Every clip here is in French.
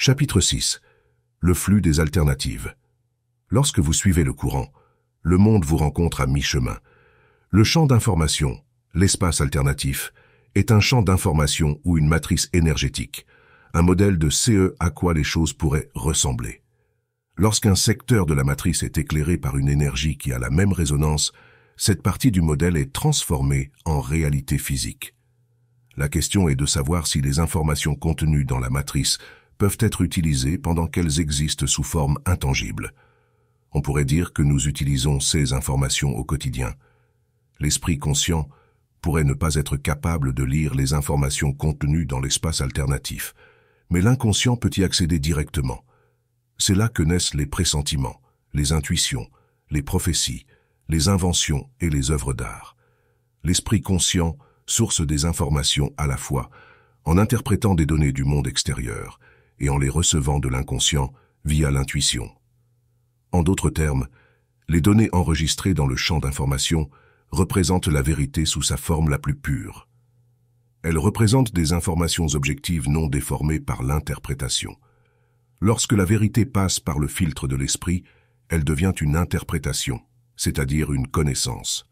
Chapitre 6. Le flux des alternatives. Lorsque vous suivez le courant, le monde vous rencontre à mi-chemin. Le champ d'information, l'espace alternatif, est un champ d'information ou une matrice énergétique, un modèle de ce à quoi les choses pourraient ressembler. Lorsqu'un secteur de la matrice est éclairé par une énergie qui a la même résonance, cette partie du modèle est transformée en réalité physique. La question est de savoir si les informations contenues dans la matrice peuvent être utilisées pendant qu'elles existent sous forme intangible. On pourrait dire que nous utilisons ces informations au quotidien. L'esprit conscient pourrait ne pas être capable de lire les informations contenues dans l'espace alternatif, mais l'inconscient peut y accéder directement. C'est là que naissent les pressentiments, les intuitions, les prophéties, les inventions et les œuvres d'art. L'esprit conscient, source des informations à la fois, en interprétant des données du monde extérieur et en les recevant de l'inconscient via l'intuition. En d'autres termes, les données enregistrées dans le champ d'information représentent la vérité sous sa forme la plus pure. Elles représentent des informations objectives non déformées par l'interprétation. Lorsque la vérité passe par le filtre de l'esprit, elle devient une interprétation, c'est-à-dire une connaissance.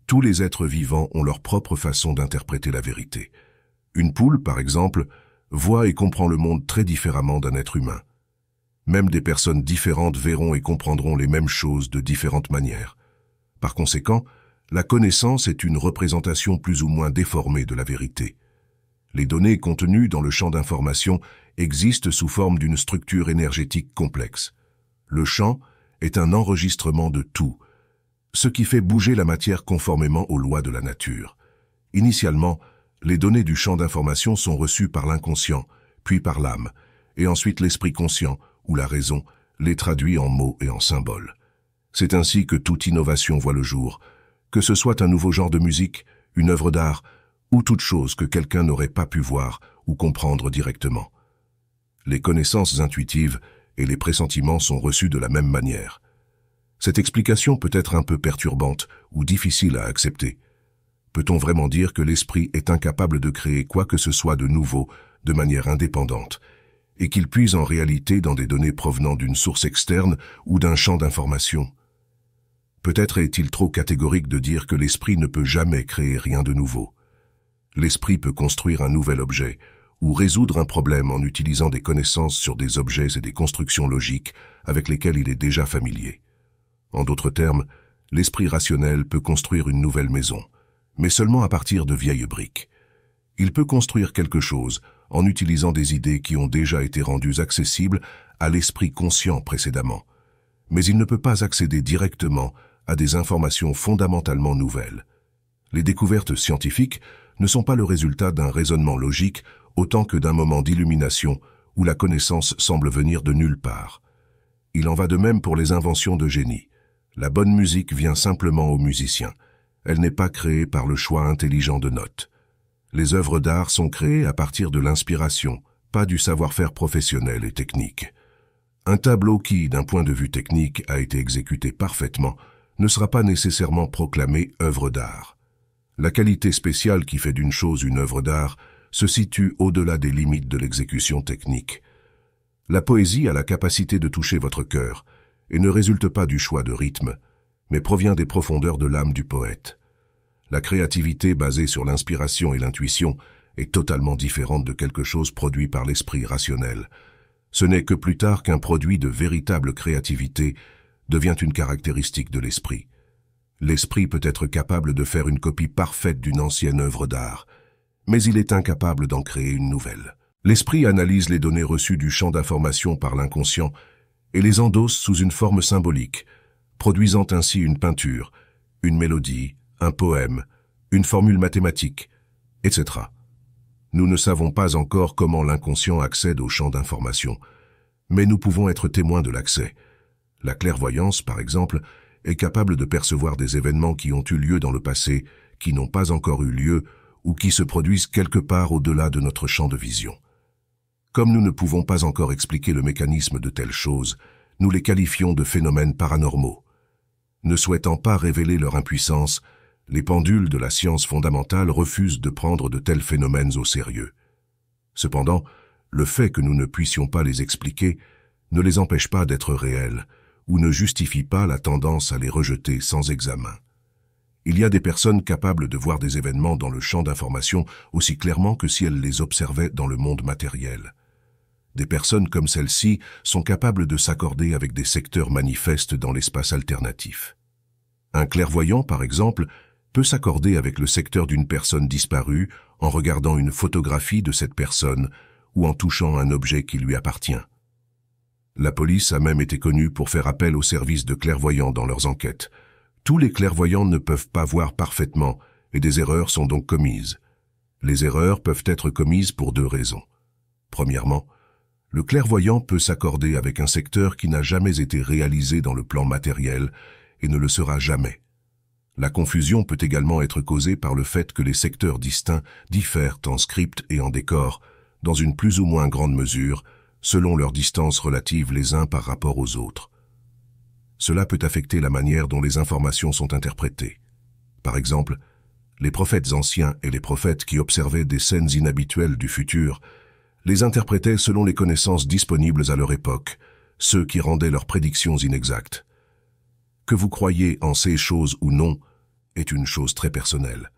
Tous les êtres vivants ont leur propre façon d'interpréter la vérité. Une poule, par exemple, voit et comprend le monde très différemment d'un être humain. Même des personnes différentes verront et comprendront les mêmes choses de différentes manières. Par conséquent, la connaissance est une représentation plus ou moins déformée de la vérité. Les données contenues dans le champ d'information existent sous forme d'une structure énergétique complexe. Le champ est un enregistrement de tout, ce qui fait bouger la matière conformément aux lois de la nature. Initialement, les données du champ d'information sont reçues par l'inconscient, puis par l'âme, et ensuite l'esprit conscient, ou la raison, les traduit en mots et en symboles. C'est ainsi que toute innovation voit le jour, que ce soit un nouveau genre de musique, une œuvre d'art, ou toute chose que quelqu'un n'aurait pas pu voir ou comprendre directement. Les connaissances intuitives et les pressentiments sont reçus de la même manière. Cette explication peut être un peu perturbante ou difficile à accepter. Peut-on vraiment dire que l'esprit est incapable de créer quoi que ce soit de nouveau de manière indépendante, et qu'il puise en réalité dans des données provenant d'une source externe ou d'un champ d'information? Peut-être est-il trop catégorique de dire que l'esprit ne peut jamais créer rien de nouveau. L'esprit peut construire un nouvel objet ou résoudre un problème en utilisant des connaissances sur des objets et des constructions logiques avec lesquelles il est déjà familier. En d'autres termes, l'esprit rationnel peut construire une nouvelle maison, mais seulement à partir de vieilles briques. Il peut construire quelque chose en utilisant des idées qui ont déjà été rendues accessibles à l'esprit conscient précédemment, mais il ne peut pas accéder directement à des informations fondamentalement nouvelles. Les découvertes scientifiques ne sont pas le résultat d'un raisonnement logique autant que d'un moment d'illumination où la connaissance semble venir de nulle part. Il en va de même pour les inventions de génie. La bonne musique vient simplement aux musiciens. Elle n'est pas créée par le choix intelligent de notes. Les œuvres d'art sont créées à partir de l'inspiration, pas du savoir-faire professionnel et technique. Un tableau qui, d'un point de vue technique, a été exécuté parfaitement, ne sera pas nécessairement proclamé œuvre d'art. La qualité spéciale qui fait d'une chose une œuvre d'art se situe au-delà des limites de l'exécution technique. La poésie a la capacité de toucher votre cœur et ne résulte pas du choix de rythme, mais provient des profondeurs de l'âme du poète. La créativité basée sur l'inspiration et l'intuition est totalement différente de quelque chose produit par l'esprit rationnel. Ce n'est que plus tard qu'un produit de véritable créativité devient une caractéristique de l'esprit. L'esprit peut être capable de faire une copie parfaite d'une ancienne œuvre d'art, mais il est incapable d'en créer une nouvelle. L'esprit analyse les données reçues du champ d'information par l'inconscient et les endosse sous une forme symbolique, produisant ainsi une peinture, une mélodie, un poème, une formule mathématique, etc. Nous ne savons pas encore comment l'inconscient accède au champ d'information, mais nous pouvons être témoins de l'accès. La clairvoyance, par exemple, est capable de percevoir des événements qui ont eu lieu dans le passé, qui n'ont pas encore eu lieu, ou qui se produisent quelque part au-delà de notre champ de vision. Comme nous ne pouvons pas encore expliquer le mécanisme de telles choses, nous les qualifions de phénomènes paranormaux. Ne souhaitant pas révéler leur impuissance, les pendules de la science fondamentale refusent de prendre de tels phénomènes au sérieux. Cependant, Le fait que nous ne puissions pas les expliquer ne les empêche pas d'être réels ou ne justifie pas la tendance à les rejeter sans examen. Il y a des personnes capables de voir des événements dans le champ d'information aussi clairement que si elles les observaient dans le monde matériel. Des personnes comme celles-ci sont capables de s'accorder avec des secteurs manifestes dans l'espace alternatif. Un clairvoyant, par exemple, peut s'accorder avec le secteur d'une personne disparue en regardant une photographie de cette personne ou en touchant un objet qui lui appartient. La police a même été connue pour faire appel aux services de clairvoyants dans leurs enquêtes. Tous les clairvoyants ne peuvent pas voir parfaitement et des erreurs sont donc commises. Les erreurs peuvent être commises pour deux raisons. Premièrement, le clairvoyant peut s'accorder avec un secteur qui n'a jamais été réalisé dans le plan matériel et ne le sera jamais. La confusion peut également être causée par le fait que les secteurs distincts diffèrent en script et en décor, dans une plus ou moins grande mesure, selon leur distance relative les uns par rapport aux autres. Cela peut affecter la manière dont les informations sont interprétées. Par exemple, les prophètes anciens et les prophètes qui observaient des scènes inhabituelles du futur les interprétaient selon les connaissances disponibles à leur époque, ceux qui rendaient leurs prédictions inexactes. Que vous croyez en ces choses ou non est une chose très personnelle.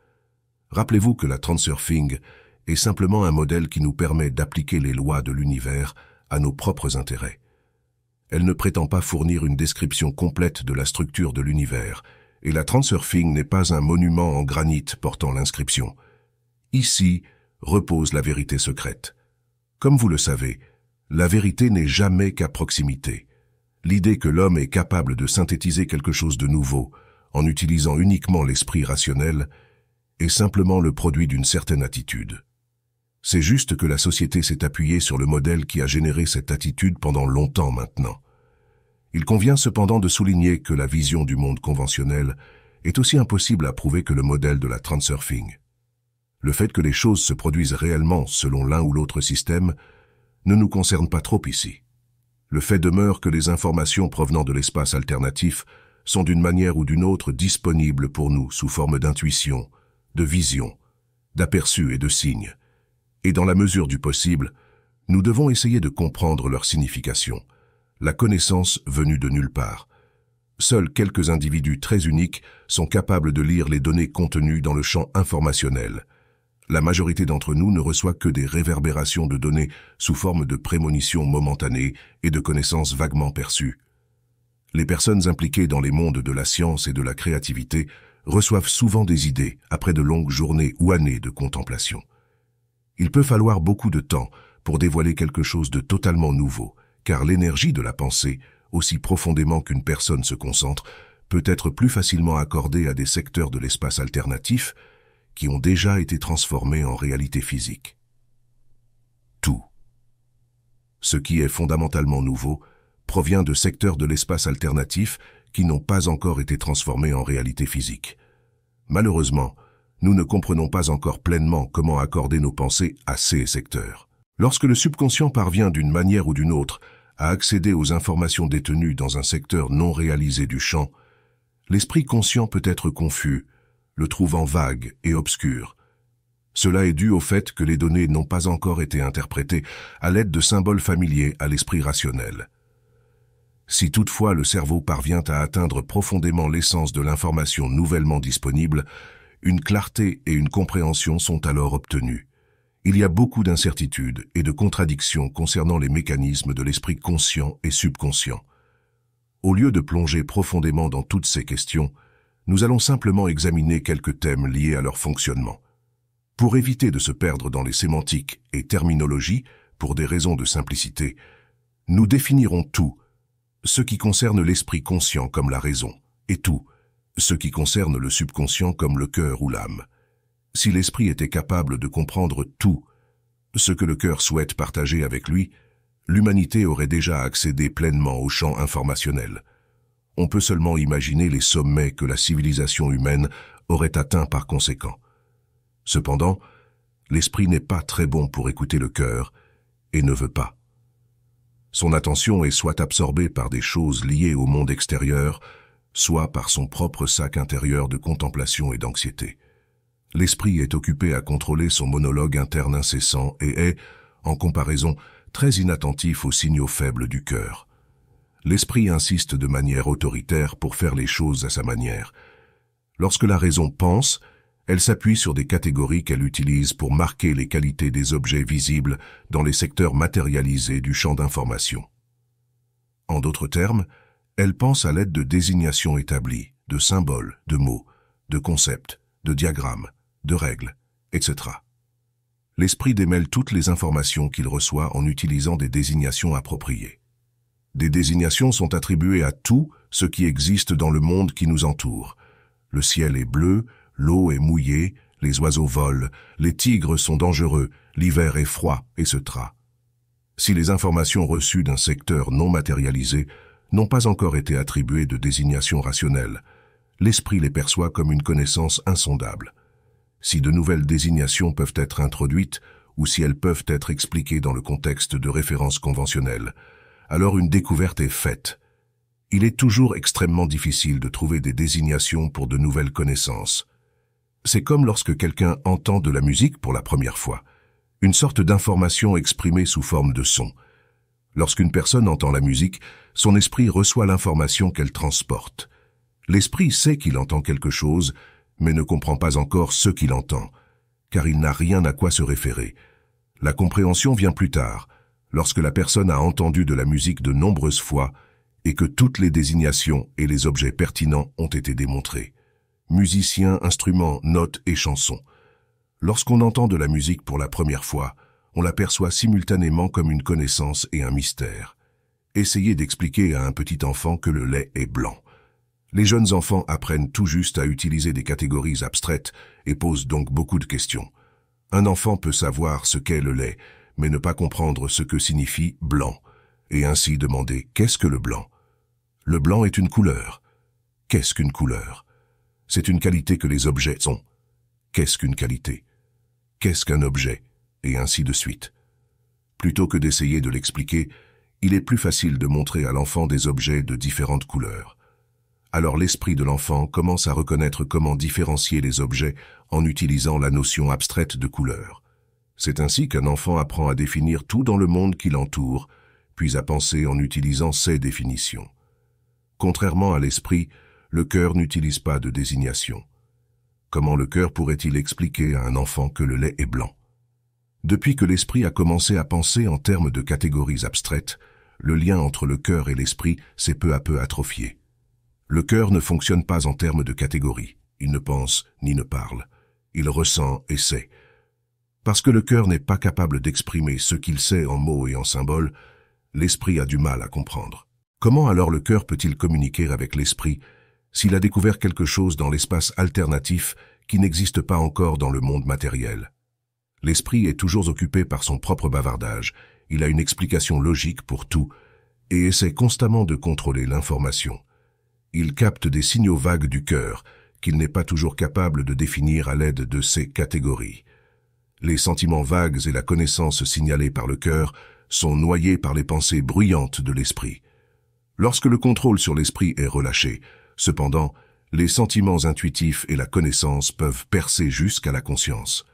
Rappelez-vous que la transurfing est simplement un modèle qui nous permet d'appliquer les lois de l'univers à nos propres intérêts. Elle ne prétend pas fournir une description complète de la structure de l'univers, et la transurfing n'est pas un monument en granit portant l'inscription. Ici repose la vérité secrète. Comme vous le savez, la vérité n'est jamais qu'à proximité. L'idée que l'homme est capable de synthétiser quelque chose de nouveau en utilisant uniquement l'esprit rationnel est simplement le produit d'une certaine attitude. C'est juste que la société s'est appuyée sur le modèle qui a généré cette attitude pendant longtemps maintenant. Il convient cependant de souligner que la vision du monde conventionnel est aussi impossible à prouver que le modèle de la transurfing. Le fait que les choses se produisent réellement selon l'un ou l'autre système ne nous concerne pas trop ici. Le fait demeure que les informations provenant de l'espace alternatif sont d'une manière ou d'une autre disponibles pour nous sous forme d'intuition, de vision, d'aperçus et de signes. Et dans la mesure du possible, nous devons essayer de comprendre leur signification, la connaissance venue de nulle part. Seuls quelques individus très uniques sont capables de lire les données contenues dans le champ informationnel. La majorité d'entre nous ne reçoit que des réverbérations de données sous forme de prémonitions momentanées et de connaissances vaguement perçues. Les personnes impliquées dans les mondes de la science et de la créativité reçoivent souvent des idées après de longues journées ou années de contemplation. Il peut falloir beaucoup de temps pour dévoiler quelque chose de totalement nouveau, car l'énergie de la pensée, aussi profondément qu'une personne se concentre, peut être plus facilement accordée à des secteurs de l'espace alternatif qui ont déjà été transformés en réalité physique. Tout. Ce qui est fondamentalement nouveau provient de secteurs de l'espace alternatif qui n'ont pas encore été transformés en réalité physique. Malheureusement, nous ne comprenons pas encore pleinement comment accorder nos pensées à ces secteurs. Lorsque le subconscient parvient d'une manière ou d'une autre à accéder aux informations détenues dans un secteur non réalisé du champ, l'esprit conscient peut être confus, le trouvant vague et obscur. Cela est dû au fait que les données n'ont pas encore été interprétées à l'aide de symboles familiers à l'esprit rationnel. Si toutefois le cerveau parvient à atteindre profondément l'essence de l'information nouvellement disponible, une clarté et une compréhension sont alors obtenues. Il y a beaucoup d'incertitudes et de contradictions concernant les mécanismes de l'esprit conscient et subconscient. Au lieu de plonger profondément dans toutes ces questions, nous allons simplement examiner quelques thèmes liés à leur fonctionnement. Pour éviter de se perdre dans les sémantiques et terminologies, pour des raisons de simplicité, nous définirons tout, ce qui concerne l'esprit conscient comme la raison, et tout, ce qui concerne le subconscient comme le cœur ou l'âme. Si l'esprit était capable de comprendre tout, ce que le cœur souhaite partager avec lui, l'humanité aurait déjà accédé pleinement au champ informationnel. On peut seulement imaginer les sommets que la civilisation humaine aurait atteints par conséquent. Cependant, l'esprit n'est pas très bon pour écouter le cœur et ne veut pas. Son attention est soit absorbée par des choses liées au monde extérieur, soit par son propre sac intérieur de contemplation et d'anxiété. L'esprit est occupé à contrôler son monologue interne incessant et est, en comparaison, très inattentif aux signaux faibles du cœur. L'esprit insiste de manière autoritaire pour faire les choses à sa manière. Lorsque la raison pense, elle s'appuie sur des catégories qu'elle utilise pour marquer les qualités des objets visibles dans les secteurs matérialisés du champ d'information. En d'autres termes, elle pense à l'aide de désignations établies, de symboles, de mots, de concepts, de diagrammes, de règles, etc. L'esprit démêle toutes les informations qu'il reçoit en utilisant des désignations appropriées. Des désignations sont attribuées à tout ce qui existe dans le monde qui nous entoure. Le ciel est bleu, l'eau est mouillée, les oiseaux volent, les tigres sont dangereux, l'hiver est froid, etc. Si les informations reçues d'un secteur non matérialisé n'ont pas encore été attribuées de désignation rationnelle, l'esprit les perçoit comme une connaissance insondable. Si de nouvelles désignations peuvent être introduites ou si elles peuvent être expliquées dans le contexte de références conventionnelles, alors une découverte est faite. Il est toujours extrêmement difficile de trouver des désignations pour de nouvelles connaissances. C'est comme lorsque quelqu'un entend de la musique pour la première fois, une sorte d'information exprimée sous forme de son. Lorsqu'une personne entend la musique, son esprit reçoit l'information qu'elle transporte. L'esprit sait qu'il entend quelque chose, mais ne comprend pas encore ce qu'il entend, car il n'a rien à quoi se référer. La compréhension vient plus tard, lorsque la personne a entendu de la musique de nombreuses fois et que toutes les désignations et les objets pertinents ont été démontrés. Musiciens, instruments, notes et chansons. Lorsqu'on entend de la musique pour la première fois, on l'aperçoit simultanément comme une connaissance et un mystère. Essayez d'expliquer à un petit enfant que le lait est blanc. Les jeunes enfants apprennent tout juste à utiliser des catégories abstraites et posent donc beaucoup de questions. Un enfant peut savoir ce qu'est le lait, mais ne pas comprendre ce que signifie blanc, et ainsi demander « qu'est-ce que le blanc ?» Le blanc est une couleur. Qu'est-ce qu'une couleur? C'est une qualité que les objets ont. Qu'est-ce qu'une qualité? Qu'est-ce qu'un objet? Et ainsi de suite. Plutôt que d'essayer de l'expliquer, il est plus facile de montrer à l'enfant des objets de différentes couleurs. Alors l'esprit de l'enfant commence à reconnaître comment différencier les objets en utilisant la notion abstraite de couleur. C'est ainsi qu'un enfant apprend à définir tout dans le monde qui l'entoure, puis à penser en utilisant ces définitions. Contrairement à l'esprit, le cœur n'utilise pas de désignation. Comment le cœur pourrait-il expliquer à un enfant que le lait est blanc? Depuis que l'esprit a commencé à penser en termes de catégories abstraites, le lien entre le cœur et l'esprit s'est peu à peu atrophié. Le cœur ne fonctionne pas en termes de catégories. Il ne pense ni ne parle. Il ressent et sait. Parce que le cœur n'est pas capable d'exprimer ce qu'il sait en mots et en symboles, l'esprit a du mal à comprendre. Comment alors le cœur peut-il communiquer avec l'esprit s'il a découvert quelque chose dans l'espace alternatif qui n'existe pas encore dans le monde matériel? L'esprit est toujours occupé par son propre bavardage. Il a une explication logique pour tout et essaie constamment de contrôler l'information. Il capte des signaux vagues du cœur qu'il n'est pas toujours capable de définir à l'aide de ces catégories. Les sentiments vagues et la connaissance signalée par le cœur sont noyés par les pensées bruyantes de l'esprit. Lorsque le contrôle sur l'esprit est relâché, cependant, les sentiments intuitifs et la connaissance peuvent percer jusqu'à la conscience.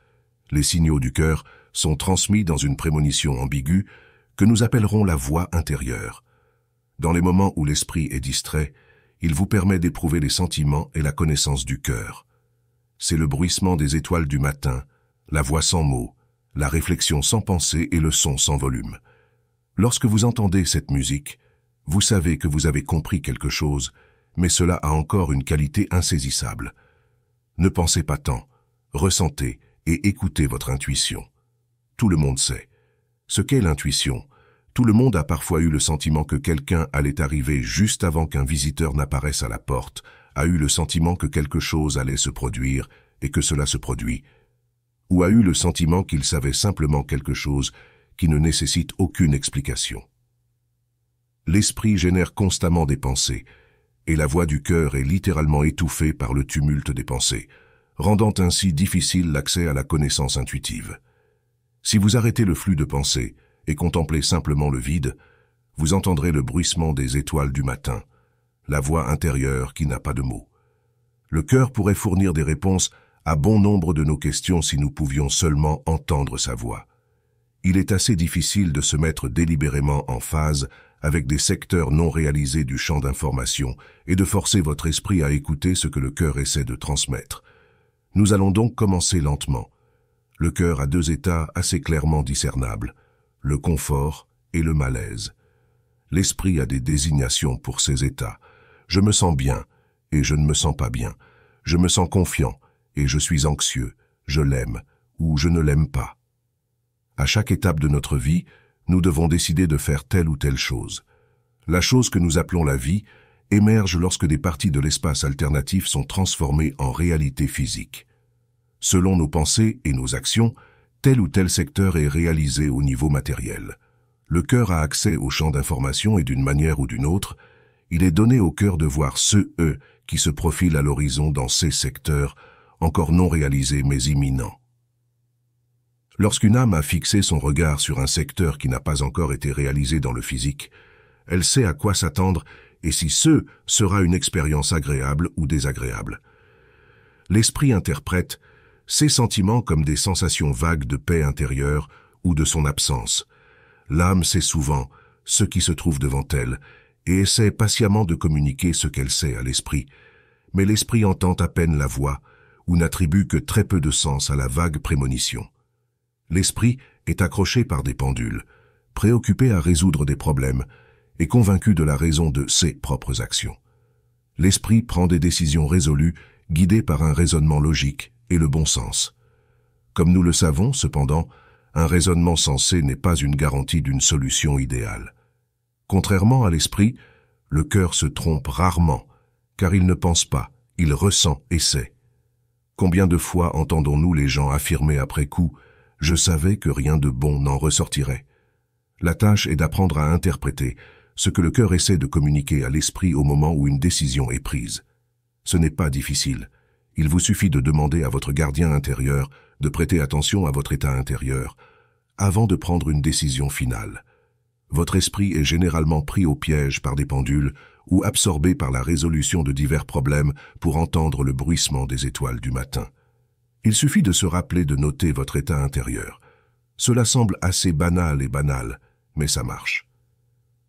Les signaux du cœur sont transmis dans une prémonition ambiguë que nous appellerons la voix intérieure. Dans les moments où l'esprit est distrait, il vous permet d'éprouver les sentiments et la connaissance du cœur. C'est le bruissement des étoiles du matin, la voix sans mots, la réflexion sans pensée et le son sans volume. Lorsque vous entendez cette musique, vous savez que vous avez compris quelque chose, mais cela a encore une qualité insaisissable. Ne pensez pas tant, ressentez et écoutez votre intuition. Tout le monde sait. Ce qu'est l'intuition, tout le monde a parfois eu le sentiment que quelqu'un allait arriver juste avant qu'un visiteur n'apparaisse à la porte, a eu le sentiment que quelque chose allait se produire et que cela se produit, ou a eu le sentiment qu'il savait simplement quelque chose qui ne nécessite aucune explication. L'esprit génère constamment des pensées, et la voix du cœur est littéralement étouffée par le tumulte des pensées, rendant ainsi difficile l'accès à la connaissance intuitive. Si vous arrêtez le flux de pensées et contemplez simplement le vide, vous entendrez le bruissement des étoiles du matin, la voix intérieure qui n'a pas de mots. Le cœur pourrait fournir des réponses à bon nombre de nos questions si nous pouvions seulement entendre sa voix. il est assez difficile de se mettre délibérément en phase avec des secteurs non réalisés du champ d'information et de forcer votre esprit à écouter ce que le cœur essaie de transmettre. Nous allons donc commencer lentement. Le cœur a deux états assez clairement discernables, le confort et le malaise. L'esprit a des désignations pour ces états. Je me sens bien et je ne me sens pas bien. Je me sens confiant et je suis anxieux. Je l'aime ou je ne l'aime pas. À chaque étape de notre vie, nous devons décider de faire telle ou telle chose. La chose que nous appelons la vie émerge lorsque des parties de l'espace alternatif sont transformées en réalité physique. Selon nos pensées et nos actions, tel ou tel secteur est réalisé au niveau matériel. Le cœur a accès au champ d'information et d'une manière ou d'une autre, il est donné au cœur de voir eux qui se profilent à l'horizon dans ces secteurs, encore non réalisés mais imminents. Lorsqu'une âme a fixé son regard sur un secteur qui n'a pas encore été réalisé dans le physique, elle sait à quoi s'attendre et si ce sera une expérience agréable ou désagréable. L'esprit interprète ces sentiments comme des sensations vagues de paix intérieure ou de son absence. L'âme sait souvent ce qui se trouve devant elle et essaie patiemment de communiquer ce qu'elle sait à l'esprit, mais l'esprit entend à peine la voix ou n'attribue que très peu de sens à la vague prémonition. L'esprit est accroché par des pendules, préoccupé à résoudre des problèmes et convaincu de la raison de ses propres actions. L'esprit prend des décisions résolues, guidées par un raisonnement logique et le bon sens. Comme nous le savons, cependant, un raisonnement sensé n'est pas une garantie d'une solution idéale. Contrairement à l'esprit, le cœur se trompe rarement, car il ne pense pas, il ressent et sait. Combien de fois entendons-nous les gens affirmer après coup « Je savais que rien de bon n'en ressortirait ». La tâche est d'apprendre à interpréter ce que le cœur essaie de communiquer à l'esprit au moment où une décision est prise. Ce n'est pas difficile. Il vous suffit de demander à votre gardien intérieur de prêter attention à votre état intérieur avant de prendre une décision finale. Votre esprit est généralement pris au piège par des pendules ou absorbé par la résolution de divers problèmes pour entendre le bruissement des étoiles du matin. Il suffit de se rappeler de noter votre état intérieur. Cela semble assez banal et banal, mais ça marche.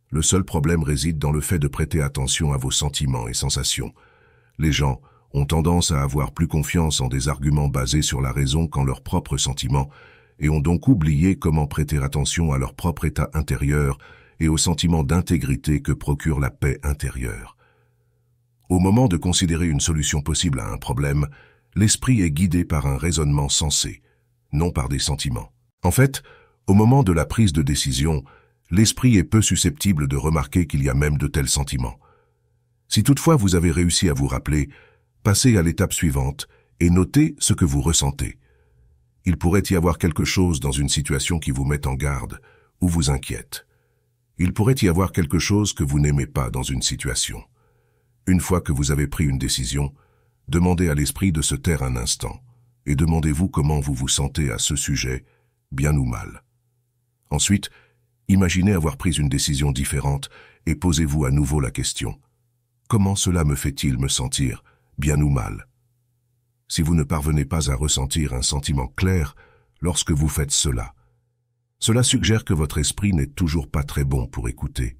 Le seul problème réside dans le fait de prêter attention à vos sentiments et sensations. Les gens ont tendance à avoir plus confiance en des arguments basés sur la raison qu'en leurs propres sentiments, et ont donc oublié comment prêter attention à leur propre état intérieur et au sentiment d'intégrité que procure la paix intérieure. Au moment de considérer une solution possible à un problème, l'esprit est guidé par un raisonnement sensé, non par des sentiments. En fait, au moment de la prise de décision, l'esprit est peu susceptible de remarquer qu'il y a même de tels sentiments. Si toutefois vous avez réussi à vous rappeler, passez à l'étape suivante et notez ce que vous ressentez. Il pourrait y avoir quelque chose dans une situation qui vous met en garde ou vous inquiète. Il pourrait y avoir quelque chose que vous n'aimez pas dans une situation. Une fois que vous avez pris une décision, demandez à l'esprit de se taire un instant et demandez-vous comment vous vous sentez à ce sujet, bien ou mal. Ensuite, imaginez avoir pris une décision différente et posez-vous à nouveau la question. Comment cela me fait-il me sentir, bien ou mal? Si vous ne parvenez pas à ressentir un sentiment clair lorsque vous faites cela, cela suggère que votre esprit n'est toujours pas très bon pour écouter.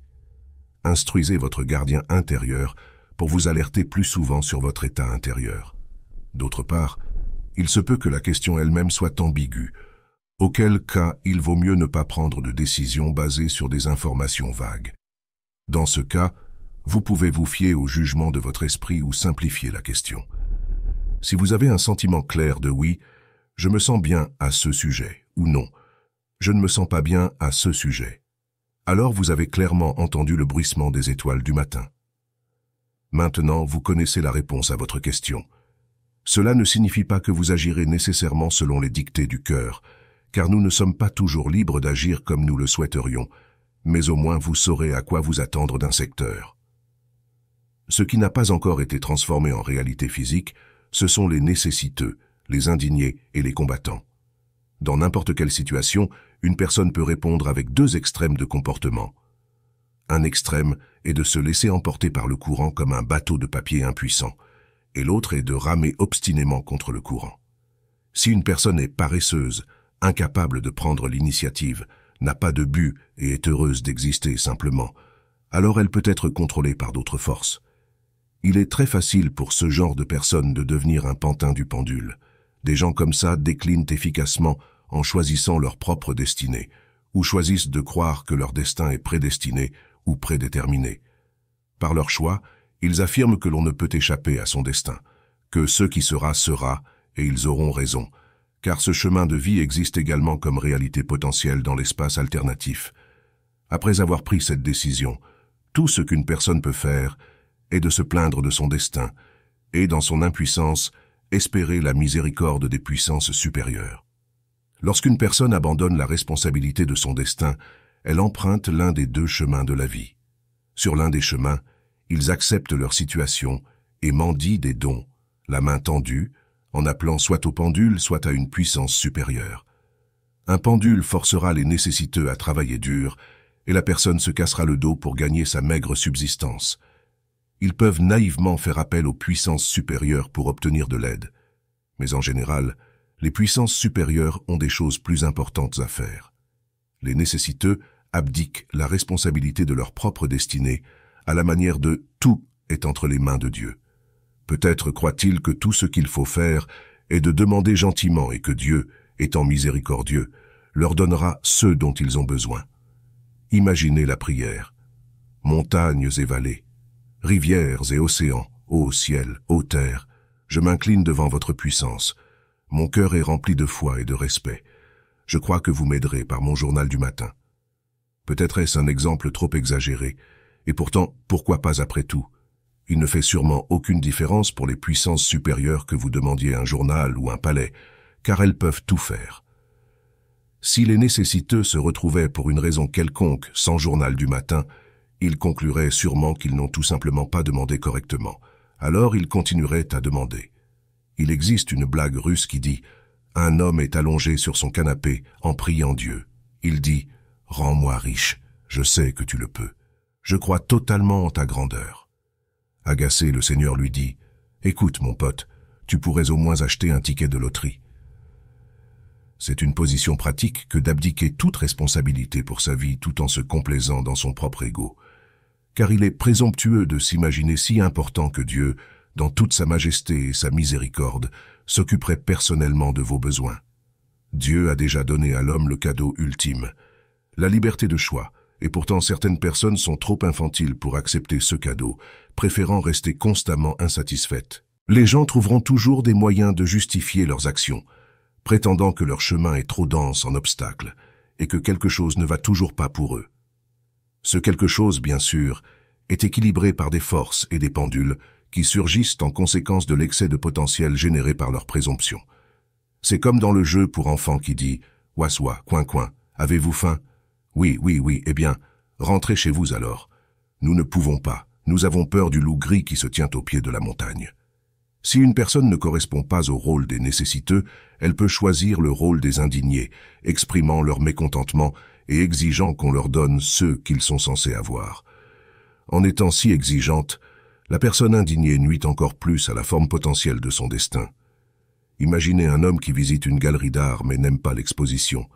Instruisez votre gardien intérieur pour vous alerter plus souvent sur votre état intérieur. D'autre part, il se peut que la question elle-même soit ambiguë, auquel cas il vaut mieux ne pas prendre de décision basée sur des informations vagues. Dans ce cas, vous pouvez vous fier au jugement de votre esprit ou simplifier la question. Si vous avez un sentiment clair de oui, je me sens bien à ce sujet, ou non, je ne me sens pas bien à ce sujet, alors vous avez clairement entendu le bruissement des étoiles du matin. Maintenant, vous connaissez la réponse à votre question. Cela ne signifie pas que vous agirez nécessairement selon les dictées du cœur, car nous ne sommes pas toujours libres d'agir comme nous le souhaiterions, mais au moins vous saurez à quoi vous attendre d'un secteur. Ce qui n'a pas encore été transformé en réalité physique, ce sont les nécessiteux, les indignés et les combattants. Dans n'importe quelle situation, une personne peut répondre avec deux extrêmes de comportement. Un extrême est de se laisser emporter par le courant comme un bateau de papier impuissant, et l'autre est de ramer obstinément contre le courant. Si une personne est paresseuse, incapable de prendre l'initiative, n'a pas de but et est heureuse d'exister simplement, alors elle peut être contrôlée par d'autres forces. Il est très facile pour ce genre de personnes de devenir un pantin du pendule. Des gens comme ça déclinent efficacement en choisissant leur propre destinée, ou choisissent de croire que leur destin est prédestiné ou prédéterminé. Par leur choix, ils affirment que l'on ne peut échapper à son destin, que ce qui sera sera, et ils auront raison, car ce chemin de vie existe également comme réalité potentielle dans l'espace alternatif. Après avoir pris cette décision, tout ce qu'une personne peut faire est de se plaindre de son destin, et dans son impuissance, espérer la miséricorde des puissances supérieures. Lorsqu'une personne abandonne la responsabilité de son destin, elle emprunte l'un des deux chemins de la vie. Sur l'un des chemins, ils acceptent leur situation et mendient des dons, la main tendue, en appelant soit au pendule, soit à une puissance supérieure. Un pendule forcera les nécessiteux à travailler dur, et la personne se cassera le dos pour gagner sa maigre subsistance. Ils peuvent naïvement faire appel aux puissances supérieures pour obtenir de l'aide. Mais en général, les puissances supérieures ont des choses plus importantes à faire. Les nécessiteux abdiquent la responsabilité de leur propre destinée, à la manière de « tout est entre les mains de Dieu ». Peut-être croient-ils que tout ce qu'il faut faire est de demander gentiment et que Dieu, étant miséricordieux, leur donnera ce dont ils ont besoin. Imaginez la prière. Montagnes et vallées, rivières et océans, ô ciel, ô terre, je m'incline devant votre puissance. Mon cœur est rempli de foi et de respect. Je crois que vous m'aiderez par mon journal du matin. Peut-être est-ce un exemple trop exagéré, et pourtant, pourquoi pas après tout? Il ne fait sûrement aucune différence pour les puissances supérieures que vous demandiez un journal ou un palais, car elles peuvent tout faire. Si les nécessiteux se retrouvaient pour une raison quelconque sans journal du matin, ils concluraient sûrement qu'ils n'ont tout simplement pas demandé correctement. Alors ils continueraient à demander. Il existe une blague russe qui dit « Un homme est allongé sur son canapé en priant Dieu. Il dit « Rends-moi riche, je sais que tu le peux. Je crois totalement en ta grandeur. » Agacé, le Seigneur lui dit « Écoute, mon pote, tu pourrais au moins acheter un ticket de loterie. » C'est une position pratique que d'abdiquer toute responsabilité pour sa vie tout en se complaisant dans son propre ego. Car il est présomptueux de s'imaginer si important que Dieu, dans toute sa majesté et sa miséricorde, s'occuperait personnellement de vos besoins. Dieu a déjà donné à l'homme le cadeau ultime, la liberté de choix, et pourtant certaines personnes sont trop infantiles pour accepter ce cadeau, préférant rester constamment insatisfaites. Les gens trouveront toujours des moyens de justifier leurs actions, prétendant que leur chemin est trop dense en obstacles, et que quelque chose ne va toujours pas pour eux. Ce quelque chose, bien sûr, est équilibré par des forces et des pendules qui surgissent en conséquence de l'excès de potentiel généré par leur présomption. C'est comme dans le jeu pour enfants qui dit « Ouassoua, coin coin, avez-vous faim ?»« Oui, oui, oui, eh bien, rentrez chez vous alors. Nous ne pouvons pas, nous avons peur du loup gris qui se tient au pied de la montagne. » Si une personne ne correspond pas au rôle des nécessiteux, elle peut choisir le rôle des indignés, exprimant leur mécontentement et exigeant qu'on leur donne ce qu'ils sont censés avoir. En étant si exigeante, la personne indignée nuit encore plus à la forme potentielle de son destin. Imaginez un homme qui visite une galerie d'art mais n'aime pas l'exposition,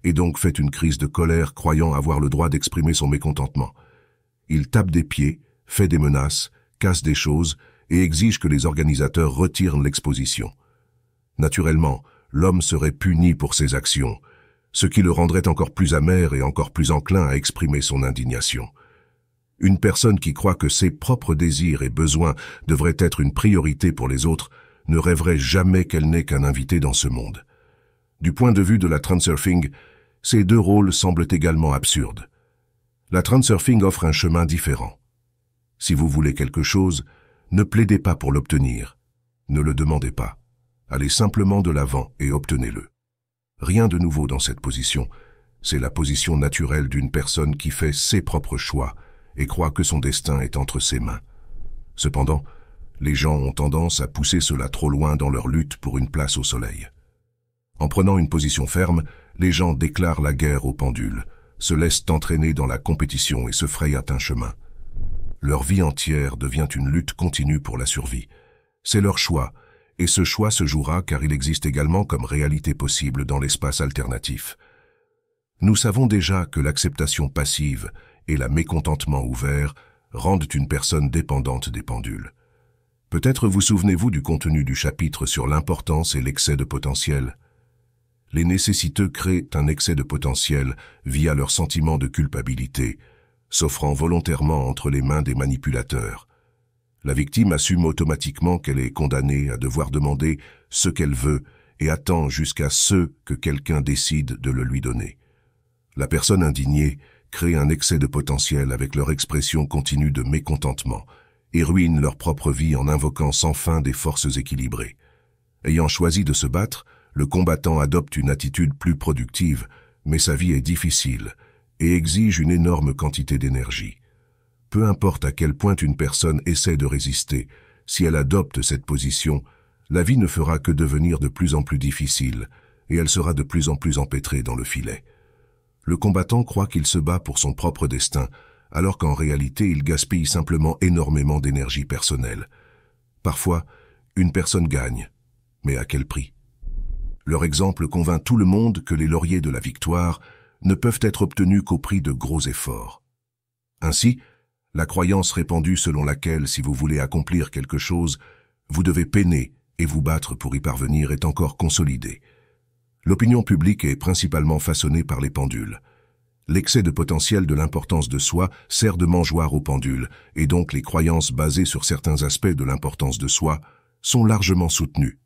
et donc fait une crise de colère croyant avoir le droit d'exprimer son mécontentement. Il tape des pieds, fait des menaces, casse des choses et exige que les organisateurs retirent l'exposition. Naturellement, l'homme serait puni pour ses actions, ce qui le rendrait encore plus amer et encore plus enclin à exprimer son indignation. Une personne qui croit que ses propres désirs et besoins devraient être une priorité pour les autres ne rêverait jamais qu'elle n'est qu'un invité dans ce monde. Du point de vue de la transurfing, ces deux rôles semblent également absurdes. La transurfing offre un chemin différent. Si vous voulez quelque chose, ne plaidez pas pour l'obtenir. Ne le demandez pas. Allez simplement de l'avant et obtenez-le. Rien de nouveau dans cette position. C'est la position naturelle d'une personne qui fait ses propres choix et croit que son destin est entre ses mains. Cependant, les gens ont tendance à pousser cela trop loin dans leur lutte pour une place au soleil. En prenant une position ferme, les gens déclarent la guerre au pendule, se laissent entraîner dans la compétition et se frayent un chemin. Leur vie entière devient une lutte continue pour la survie. C'est leur choix, Et ce choix se jouera car il existe également comme réalité possible dans l'espace alternatif. Nous savons déjà que l'acceptation passive et la mécontentement ouvert rendent une personne dépendante des pendules. Peut-être vous souvenez-vous du contenu du chapitre sur l'importance et l'excès de potentiel. Les nécessiteux créent un excès de potentiel via leur sentiment de culpabilité, s'offrant volontairement entre les mains des manipulateurs. La victime assume automatiquement qu'elle est condamnée à devoir demander ce qu'elle veut et attend jusqu'à ce que quelqu'un décide de le lui donner. La personne indignée crée un excès de potentiel avec leur expression continue de mécontentement et ruine leur propre vie en invoquant sans fin des forces équilibrées. Ayant choisi de se battre, le combattant adopte une attitude plus productive, mais sa vie est difficile et exige une énorme quantité d'énergie. Peu importe à quel point une personne essaie de résister, si elle adopte cette position, la vie ne fera que devenir de plus en plus difficile et elle sera de plus en plus empêtrée dans le filet. Le combattant croit qu'il se bat pour son propre destin, alors qu'en réalité il gaspille simplement énormément d'énergie personnelle. Parfois, une personne gagne, mais à quel prix? Leur exemple convainc tout le monde que les lauriers de la victoire ne peuvent être obtenus qu'au prix de gros efforts. Ainsi, la croyance répandue selon laquelle si vous voulez accomplir quelque chose, vous devez peiner et vous battre pour y parvenir est encore consolidée. L'opinion publique est principalement façonnée par les pendules. L'excès de potentiel de l'importance de soi sert de mangeoire aux pendules, et donc les croyances basées sur certains aspects de l'importance de soi sont largement soutenues.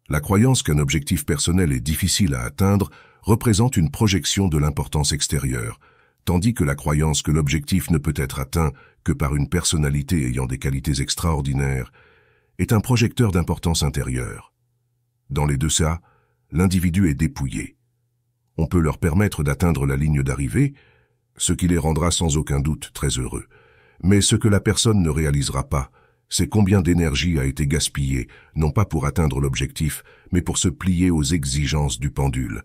La croyance qu'un objectif personnel est difficile à atteindre représente une projection de l'importance extérieure, tandis que la croyance que l'objectif ne peut être atteint que par une personnalité ayant des qualités extraordinaires est un projecteur d'importance intérieure. Dans les deux cas, l'individu est dépouillé. On peut leur permettre d'atteindre la ligne d'arrivée, ce qui les rendra sans aucun doute très heureux. Mais ce que la personne ne réalisera pas, c'est combien d'énergie a été gaspillée, non pas pour atteindre l'objectif, mais pour se plier aux exigences du pendule.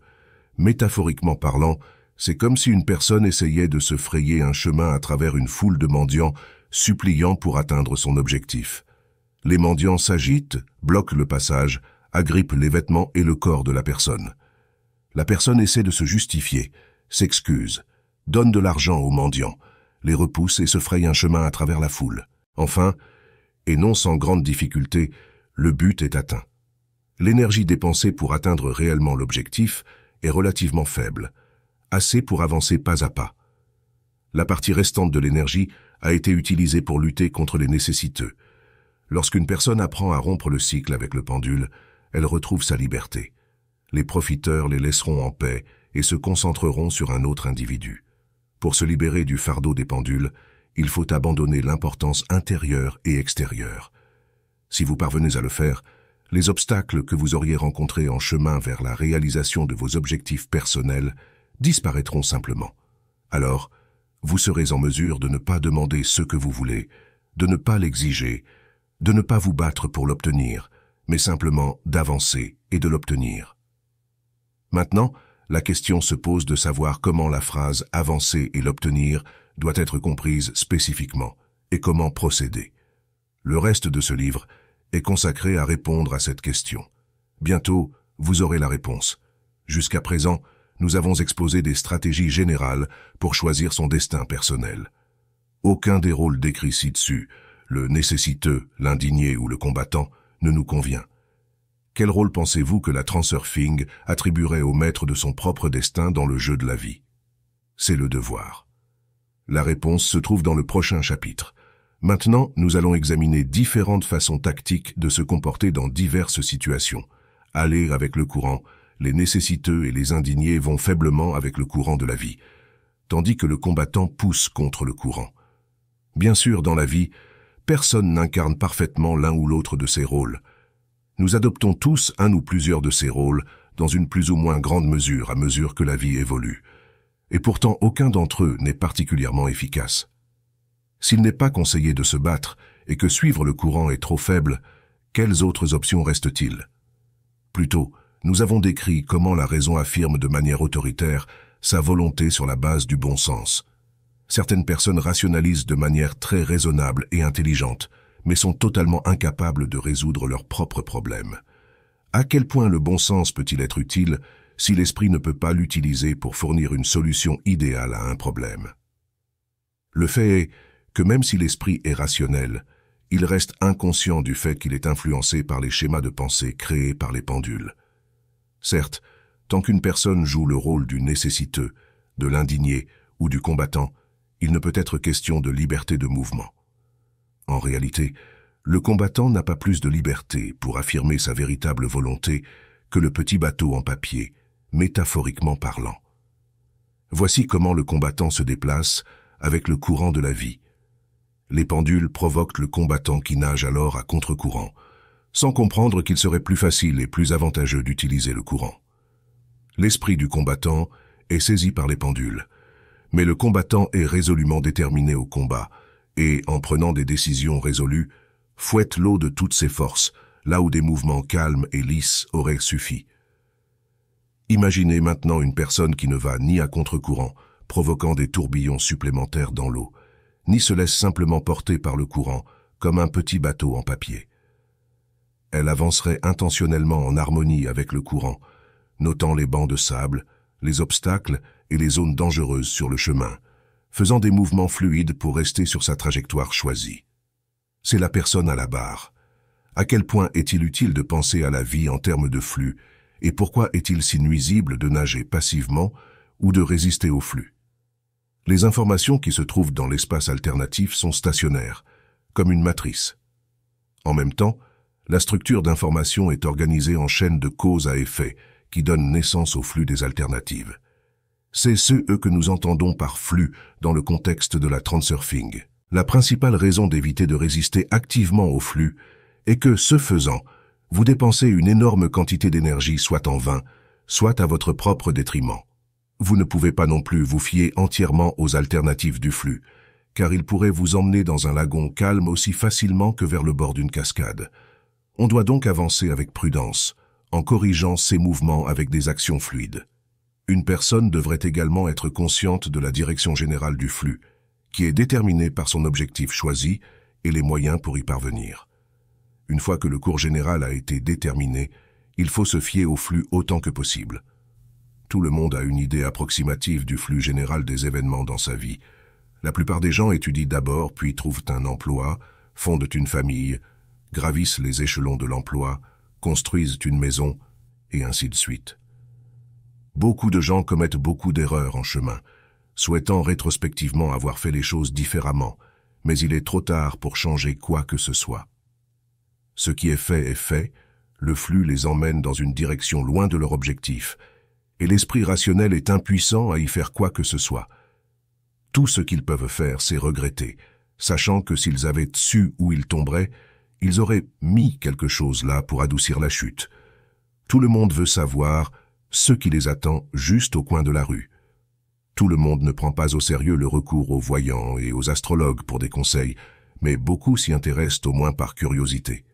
Métaphoriquement parlant, c'est comme si une personne essayait de se frayer un chemin à travers une foule de mendiants, suppliant pour atteindre son objectif. Les mendiants s'agitent, bloquent le passage, agrippent les vêtements et le corps de la personne. La personne essaie de se justifier, s'excuse, donne de l'argent aux mendiants, les repousse et se fraye un chemin à travers la foule. Enfin, et non sans grande difficulté, le but est atteint. L'énergie dépensée pour atteindre réellement l'objectif est relativement faible, assez pour avancer pas à pas. La partie restante de l'énergie a été utilisée pour lutter contre les nécessiteux. Lorsqu'une personne apprend à rompre le cycle avec le pendule, elle retrouve sa liberté. Les profiteurs les laisseront en paix et se concentreront sur un autre individu. Pour se libérer du fardeau des pendules, il faut abandonner l'importance intérieure et extérieure. Si vous parvenez à le faire, les obstacles que vous auriez rencontrés en chemin vers la réalisation de vos objectifs personnels disparaîtront simplement. Alors, vous serez en mesure de ne pas demander ce que vous voulez, de ne pas l'exiger, de ne pas vous battre pour l'obtenir, mais simplement d'avancer et de l'obtenir. Maintenant, la question se pose de savoir comment la phrase « avancer et l'obtenir » doit être comprise spécifiquement et comment procéder. Le reste de ce livre est consacré à répondre à cette question. Bientôt, vous aurez la réponse. Jusqu'à présent, nous avons exposé des stratégies générales pour choisir son destin personnel. Aucun des rôles décrits ci-dessus, le nécessiteux, l'indigné ou le combattant, ne nous convient. Quel rôle pensez-vous que la transurfing attribuerait au maître de son propre destin dans le jeu de la vie? C'est le devoir. La réponse se trouve dans le prochain chapitre. Maintenant, nous allons examiner différentes façons tactiques de se comporter dans diverses situations. Aller avec le courant, les nécessiteux et les indignés vont faiblement avec le courant de la vie, tandis que le combattant pousse contre le courant. Bien sûr, dans la vie, personne n'incarne parfaitement l'un ou l'autre de ces rôles. Nous adoptons tous un ou plusieurs de ces rôles dans une plus ou moins grande mesure à mesure que la vie évolue. Et pourtant, aucun d'entre eux n'est particulièrement efficace. S'il n'est pas conseillé de se battre et que suivre le courant est trop faible, quelles autres options restent-ils? Plutôt, nous avons décrit comment la raison affirme de manière autoritaire sa volonté sur la base du bon sens. Certaines personnes rationalisent de manière très raisonnable et intelligente, mais sont totalement incapables de résoudre leurs propres problèmes. À quel point le bon sens peut-il être utile si l'esprit ne peut pas l'utiliser pour fournir une solution idéale à un problème? Le fait est que même si l'esprit est rationnel, il reste inconscient du fait qu'il est influencé par les schémas de pensée créés par les pendules. Certes, tant qu'une personne joue le rôle du nécessiteux, de l'indigné ou du combattant, il ne peut être question de liberté de mouvement. En réalité, le combattant n'a pas plus de liberté pour affirmer sa véritable volonté que le petit bateau en papier, métaphoriquement parlant. Voici comment le combattant se déplace avec le courant de la vie. Les pendules provoquent le combattant qui nage alors à contre-courant, sans comprendre qu'il serait plus facile et plus avantageux d'utiliser le courant. L'esprit du combattant est saisi par les pendules, mais le combattant est résolument déterminé au combat et, en prenant des décisions résolues, fouette l'eau de toutes ses forces, là où des mouvements calmes et lisses auraient suffi. Imaginez maintenant une personne qui ne va ni à contre-courant, provoquant des tourbillons supplémentaires dans l'eau, ni se laisse simplement porter par le courant, comme un petit bateau en papier. Elle avancerait intentionnellement en harmonie avec le courant, notant les bancs de sable, les obstacles et les zones dangereuses sur le chemin, faisant des mouvements fluides pour rester sur sa trajectoire choisie. C'est la personne à la barre. À quel point est-il utile de penser à la vie en termes de flux, et pourquoi est-il si nuisible de nager passivement ou de résister au flux? Les informations qui se trouvent dans l'espace alternatif sont stationnaires, comme une matrice. En même temps, la structure d'information est organisée en chaîne de cause à effet qui donne naissance au flux des alternatives. C'est eux que nous entendons par flux dans le contexte de la transurfing. La principale raison d'éviter de résister activement au flux est que, ce faisant, vous dépensez une énorme quantité d'énergie soit en vain, soit à votre propre détriment. Vous ne pouvez pas non plus vous fier entièrement aux alternatives du flux, car il pourrait vous emmener dans un lagon calme aussi facilement que vers le bord d'une cascade. On doit donc avancer avec prudence, en corrigeant ses mouvements avec des actions fluides. Une personne devrait également être consciente de la direction générale du flux, qui est déterminée par son objectif choisi et les moyens pour y parvenir. Une fois que le cours général a été déterminé, il faut se fier au flux autant que possible. Tout le monde a une idée approximative du flux général des événements dans sa vie. La plupart des gens étudient d'abord, puis trouvent un emploi, fondent une famille, gravissent les échelons de l'emploi, construisent une maison, et ainsi de suite. Beaucoup de gens commettent beaucoup d'erreurs en chemin, souhaitant rétrospectivement avoir fait les choses différemment, mais il est trop tard pour changer quoi que ce soit. Ce qui est fait, le flux les emmène dans une direction loin de leur objectif, et l'esprit rationnel est impuissant à y faire quoi que ce soit. Tout ce qu'ils peuvent faire, c'est regretter, sachant que s'ils avaient su où ils tomberaient, ils auraient mis quelque chose là pour adoucir la chute. Tout le monde veut savoir ce qui les attend juste au coin de la rue. Tout le monde ne prend pas au sérieux le recours aux voyants et aux astrologues pour des conseils, mais beaucoup s'y intéressent au moins par curiosité.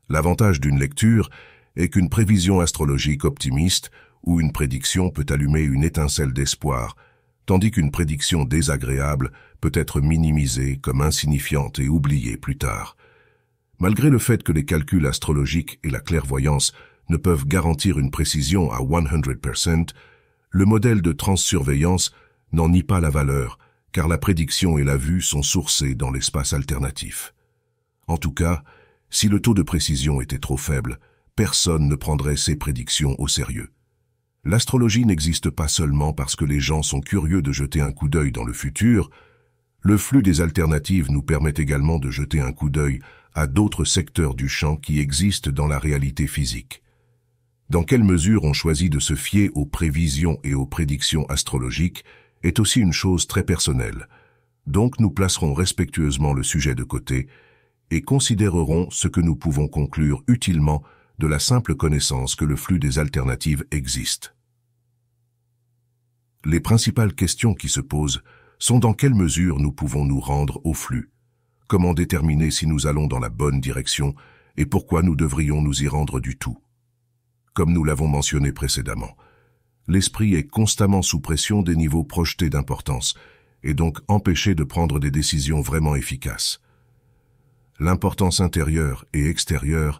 L'avantage d'une lecture est qu'une prévision astrologique optimiste ou une prédiction peut allumer une étincelle d'espoir, tandis qu'une prédiction désagréable peut être minimisée comme insignifiante et oubliée plus tard. Malgré le fait que les calculs astrologiques et la clairvoyance ne peuvent garantir une précision à 100%, le modèle de transsurveillance n'en nie pas la valeur, car la prédiction et la vue sont sourcées dans l'espace alternatif. En tout cas, si le taux de précision était trop faible, personne ne prendrait ces prédictions au sérieux. L'astrologie n'existe pas seulement parce que les gens sont curieux de jeter un coup d'œil dans le futur. Le flux des alternatives nous permet également de jeter un coup d'œil à d'autres secteurs du champ qui existent dans la réalité physique. Dans quelle mesure on choisit de se fier aux prévisions et aux prédictions astrologiques est aussi une chose très personnelle. Donc nous placerons respectueusement le sujet de côté et considérerons ce que nous pouvons conclure utilement de la simple connaissance que le flux des alternatives existe. Les principales questions qui se posent sont dans quelle mesure nous pouvons nous rendre au flux, comment déterminer si nous allons dans la bonne direction et pourquoi nous devrions nous y rendre du tout. Comme nous l'avons mentionné précédemment, l'esprit est constamment sous pression des niveaux projetés d'importance et donc empêché de prendre des décisions vraiment efficaces. l'importance intérieure et extérieure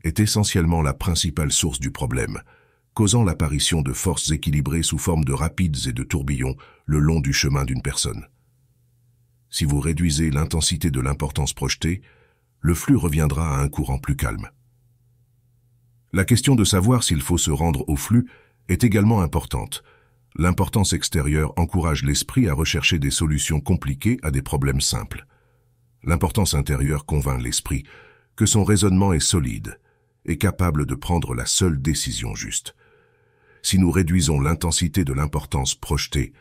est essentiellement la principale source du problème, causant l'apparition de forces équilibrées sous forme de rapides et de tourbillons le long du chemin d'une personne. Si vous réduisez l'intensité de l'importance projetée, le flux reviendra à un courant plus calme. La question de savoir s'il faut se rendre au flux est également importante. L'importance extérieure encourage l'esprit à rechercher des solutions compliquées à des problèmes simples. L'importance intérieure convainc l'esprit que son raisonnement est solide et capable de prendre la seule décision juste. Si nous réduisons l'intensité de l'importance projetée,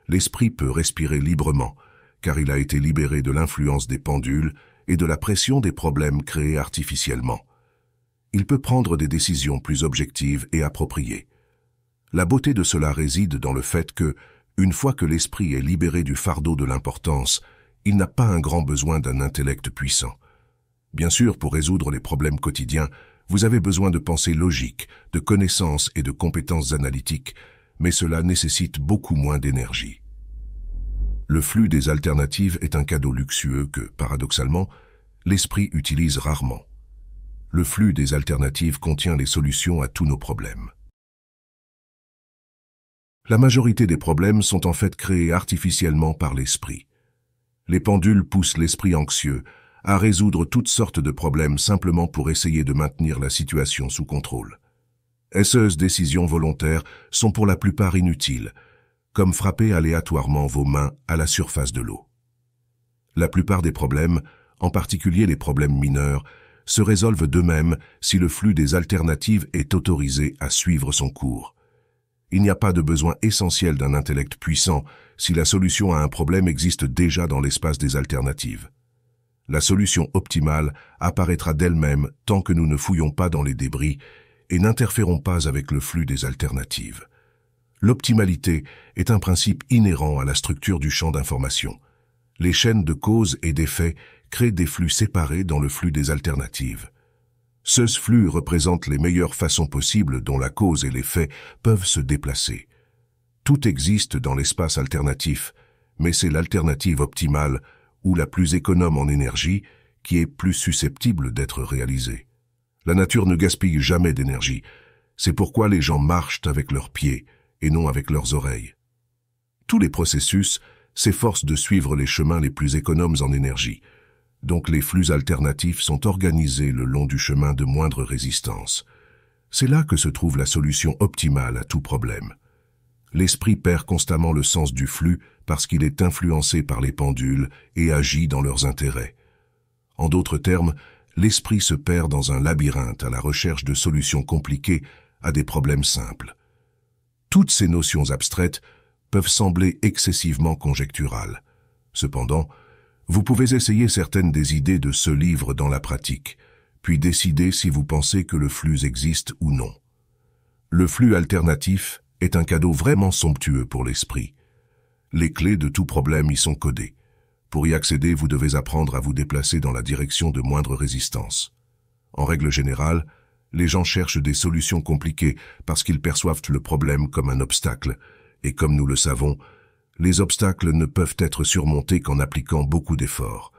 l'esprit peut respirer librement, car il a été libéré de l'influence des pendules et de la pression des problèmes créés artificiellement. Il peut prendre des décisions plus objectives et appropriées. La beauté de cela réside dans le fait que, une fois que l'esprit est libéré du fardeau de l'importance, il n'a pas un grand besoin d'un intellect puissant. Bien sûr, pour résoudre les problèmes quotidiens, vous avez besoin de pensée logique, de connaissances et de compétences analytiques, mais cela nécessite beaucoup moins d'énergie. Le flux des alternatives est un cadeau luxueux que, paradoxalement, l'esprit utilise rarement. Le flux des alternatives contient les solutions à tous nos problèmes. La majorité des problèmes sont en fait créés artificiellement par l'esprit. Les pendules poussent l'esprit anxieux à résoudre toutes sortes de problèmes simplement pour essayer de maintenir la situation sous contrôle. Ces décisions volontaires sont pour la plupart inutiles, comme frapper aléatoirement vos mains à la surface de l'eau. La plupart des problèmes, en particulier les problèmes mineurs, se résolvent d'eux-mêmes si le flux des alternatives est autorisé à suivre son cours. Il n'y a pas de besoin essentiel d'un intellect puissant si la solution à un problème existe déjà dans l'espace des alternatives. La solution optimale apparaîtra d'elle-même tant que nous ne fouillons pas dans les débris et n'interférons pas avec le flux des alternatives. L'optimalité est un principe inhérent à la structure du champ d'information. Les chaînes de causes et d'effets créent des flux séparés dans le flux des alternatives. Ce flux représente les meilleures façons possibles dont la cause et l'effet peuvent se déplacer. Tout existe dans l'espace alternatif, mais c'est l'alternative optimale ou la plus économe en énergie qui est plus susceptible d'être réalisée. La nature ne gaspille jamais d'énergie. C'est pourquoi les gens marchent avec leurs pieds et non avec leurs oreilles. Tous les processus s'efforcent de suivre les chemins les plus économes en énergie. Donc les flux alternatifs sont organisés le long du chemin de moindre résistance. C'est là que se trouve la solution optimale à tout problème. L'esprit perd constamment le sens du flux parce qu'il est influencé par les pendules et agit dans leurs intérêts. En d'autres termes, l'esprit se perd dans un labyrinthe à la recherche de solutions compliquées à des problèmes simples. Toutes ces notions abstraites peuvent sembler excessivement conjecturales. Cependant, vous pouvez essayer certaines des idées de ce livre dans la pratique, puis décider si vous pensez que le flux existe ou non. Le flux alternatif est un cadeau vraiment somptueux pour l'esprit. Les clés de tout problème y sont codées. Pour y accéder, vous devez apprendre à vous déplacer dans la direction de moindre résistance. En règle générale, les gens cherchent des solutions compliquées parce qu'ils perçoivent le problème comme un obstacle, et comme nous le savons, les obstacles ne peuvent être surmontés qu'en appliquant beaucoup d'efforts.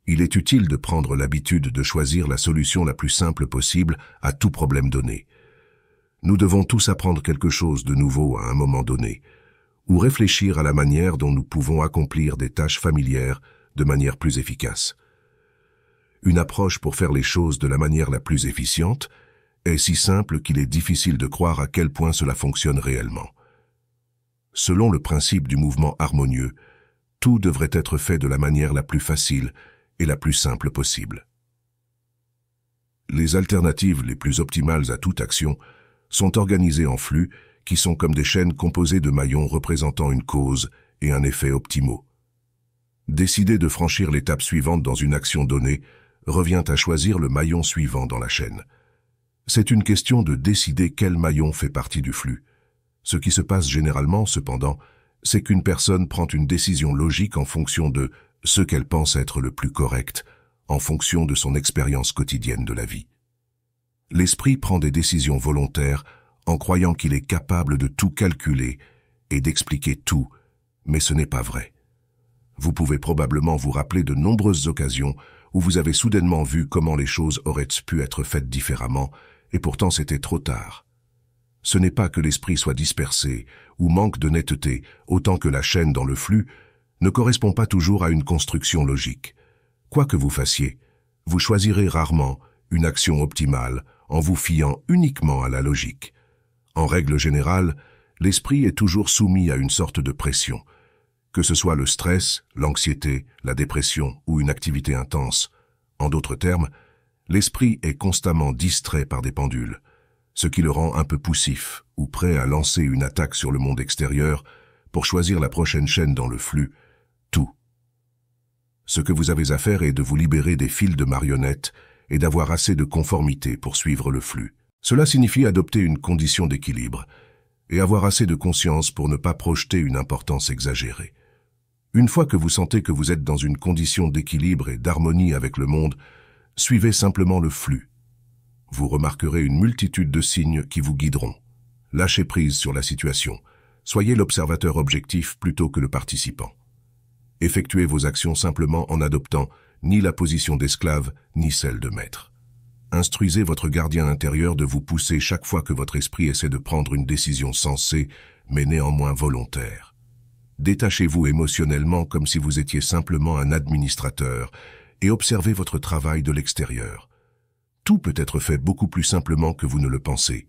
Il est utile de prendre l'habitude de choisir la solution la plus simple possible à tout problème donné. Nous devons tous apprendre quelque chose de nouveau à un moment donné, ou réfléchir à la manière dont nous pouvons accomplir des tâches familières de manière plus efficace. Une approche pour faire les choses de la manière la plus efficiente est si simple qu'il est difficile de croire à quel point cela fonctionne réellement. Selon le principe du mouvement harmonieux, tout devrait être fait de la manière la plus facile et la plus simple possible. Les alternatives les plus optimales à toute action sont organisées en flux qui sont comme des chaînes composées de maillons représentant une cause et un effet optimaux. Décider de franchir l'étape suivante dans une action donnée revient à choisir le maillon suivant dans la chaîne. C'est une question de décider quel maillon fait partie du flux. Ce qui se passe généralement, cependant, c'est qu'une personne prend une décision logique en fonction de ce qu'elle pense être le plus correct, en fonction de son expérience quotidienne de la vie. L'esprit prend des décisions volontaires en croyant qu'il est capable de tout calculer et d'expliquer tout, mais ce n'est pas vrai. Vous pouvez probablement vous rappeler de nombreuses occasions où vous avez soudainement vu comment les choses auraient pu être faites différemment, et pourtant c'était trop tard. Ce n'est pas que l'esprit soit dispersé ou manque de netteté, autant que la chaîne dans le flux ne correspond pas toujours à une construction logique. Quoi que vous fassiez, vous choisirez rarement une action optimale en vous fiant uniquement à la logique. En règle générale, l'esprit est toujours soumis à une sorte de pression. Que ce soit le stress, l'anxiété, la dépression ou une activité intense. En d'autres termes, l'esprit est constamment distrait par des pendules, ce qui le rend un peu poussif ou prêt à lancer une attaque sur le monde extérieur pour choisir la prochaine chaîne dans le flux, tout. Ce que vous avez à faire est de vous libérer des fils de marionnettes et d'avoir assez de conformité pour suivre le flux. Cela signifie adopter une condition d'équilibre et avoir assez de conscience pour ne pas projeter une importance exagérée. Une fois que vous sentez que vous êtes dans une condition d'équilibre et d'harmonie avec le monde, suivez simplement le flux. Vous remarquerez une multitude de signes qui vous guideront. Lâchez prise sur la situation. Soyez l'observateur objectif plutôt que le participant. Effectuez vos actions simplement en adoptant ni la position d'esclave, ni celle de maître. Instruisez votre gardien intérieur de vous pousser chaque fois que votre esprit essaie de prendre une décision sensée, mais néanmoins volontaire. Détachez-vous émotionnellement comme si vous étiez simplement un administrateur et observez votre travail de l'extérieur. Tout peut être fait beaucoup plus simplement que vous ne le pensez.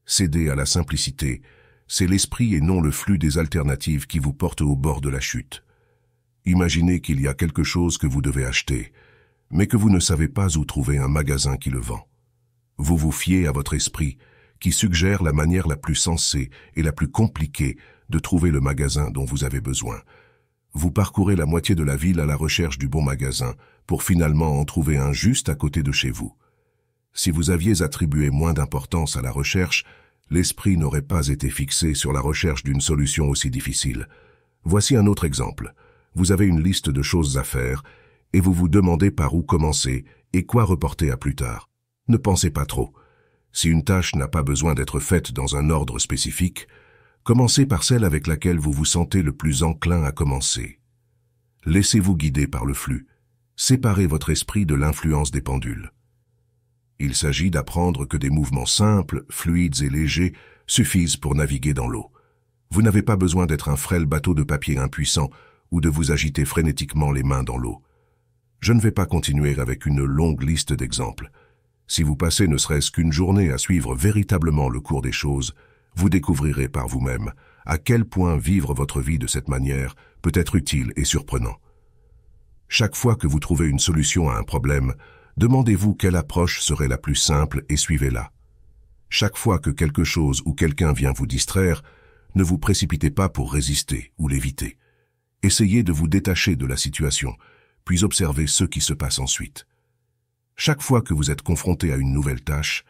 Cédez à la simplicité, c'est l'esprit et non le flux des alternatives qui vous porte au bord de la chute. Imaginez qu'il y a quelque chose que vous devez acheter, mais que vous ne savez pas où trouver un magasin qui le vend. Vous vous fiez à votre esprit, qui suggère la manière la plus sensée et la plus compliquée de trouver le magasin dont vous avez besoin. Vous parcourez la moitié de la ville à la recherche du bon magasin, pour finalement en trouver un juste à côté de chez vous. Si vous aviez attribué moins d'importance à la recherche, l'esprit n'aurait pas été fixé sur la recherche d'une solution aussi difficile. Voici un autre exemple. Vous avez une liste de choses à faire et vous vous demandez par où commencer et quoi reporter à plus tard. Ne pensez pas trop. Si une tâche n'a pas besoin d'être faite dans un ordre spécifique, commencez par celle avec laquelle vous vous sentez le plus enclin à commencer. Laissez-vous guider par le flux. Séparez votre esprit de l'influence des pendules. Il s'agit d'apprendre que des mouvements simples, fluides et légers suffisent pour naviguer dans l'eau. Vous n'avez pas besoin d'être un frêle bateau de papier impuissant ou de vous agiter frénétiquement les mains dans l'eau. Je ne vais pas continuer avec une longue liste d'exemples. Si vous passez ne serait-ce qu'une journée à suivre véritablement le cours des choses, vous découvrirez par vous-même à quel point vivre votre vie de cette manière peut être utile et surprenant. Chaque fois que vous trouvez une solution à un problème, demandez-vous quelle approche serait la plus simple et suivez-la. Chaque fois que quelque chose ou quelqu'un vient vous distraire, ne vous précipitez pas pour résister ou l'éviter. Essayez de vous détacher de la situation, puis observez ce qui se passe ensuite. Chaque fois que vous êtes confronté à une nouvelle tâche,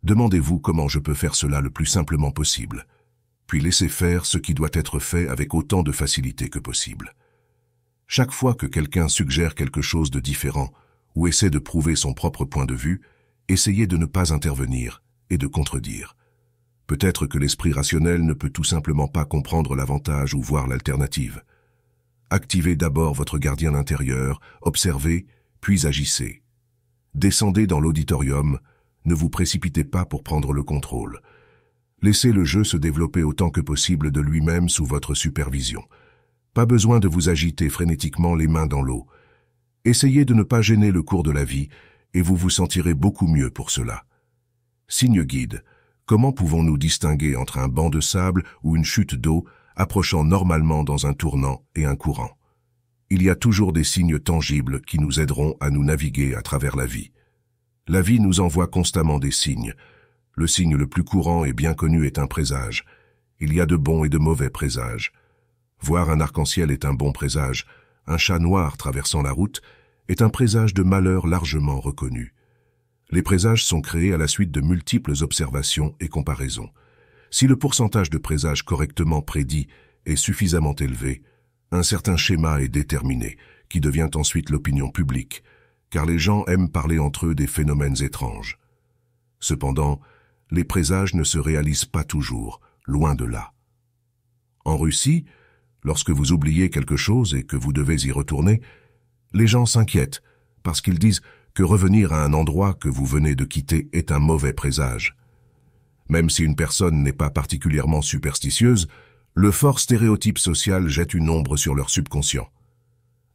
demandez-vous comment je peux faire cela le plus simplement possible, puis laissez faire ce qui doit être fait avec autant de facilité que possible. Chaque fois que quelqu'un suggère quelque chose de différent ou essaie de prouver son propre point de vue, essayez de ne pas intervenir et de contredire. Peut-être que l'esprit rationnel ne peut tout simplement pas comprendre l'avantage ou voir l'alternative. Activez d'abord votre gardien intérieur, observez, puis agissez. Descendez dans l'auditorium, ne vous précipitez pas pour prendre le contrôle. Laissez le jeu se développer autant que possible de lui-même sous votre supervision. Pas besoin de vous agiter frénétiquement les mains dans l'eau. Essayez de ne pas gêner le cours de la vie et vous vous sentirez beaucoup mieux pour cela. Signe guide, comment pouvons-nous distinguer entre un banc de sable ou une chute d'eau approchant normalement dans un tournant et un courant? Il y a toujours des signes tangibles qui nous aideront à nous naviguer à travers la vie. La vie nous envoie constamment des signes. Le signe le plus courant et bien connu est un présage. Il y a de bons et de mauvais présages. Voir un arc-en-ciel est un bon présage. Un chat noir traversant la route est un présage de malheur largement reconnu. Les présages sont créés à la suite de multiples observations et comparaisons. Si le pourcentage de présages correctement prédits est suffisamment élevé, un certain schéma est déterminé, qui devient ensuite l'opinion publique, car les gens aiment parler entre eux des phénomènes étranges. Cependant, les présages ne se réalisent pas toujours, loin de là. En Russie, lorsque vous oubliez quelque chose et que vous devez y retourner, les gens s'inquiètent, parce qu'ils disent que revenir à un endroit que vous venez de quitter est un mauvais présage. Même si une personne n'est pas particulièrement superstitieuse, le fort stéréotype social jette une ombre sur leur subconscient.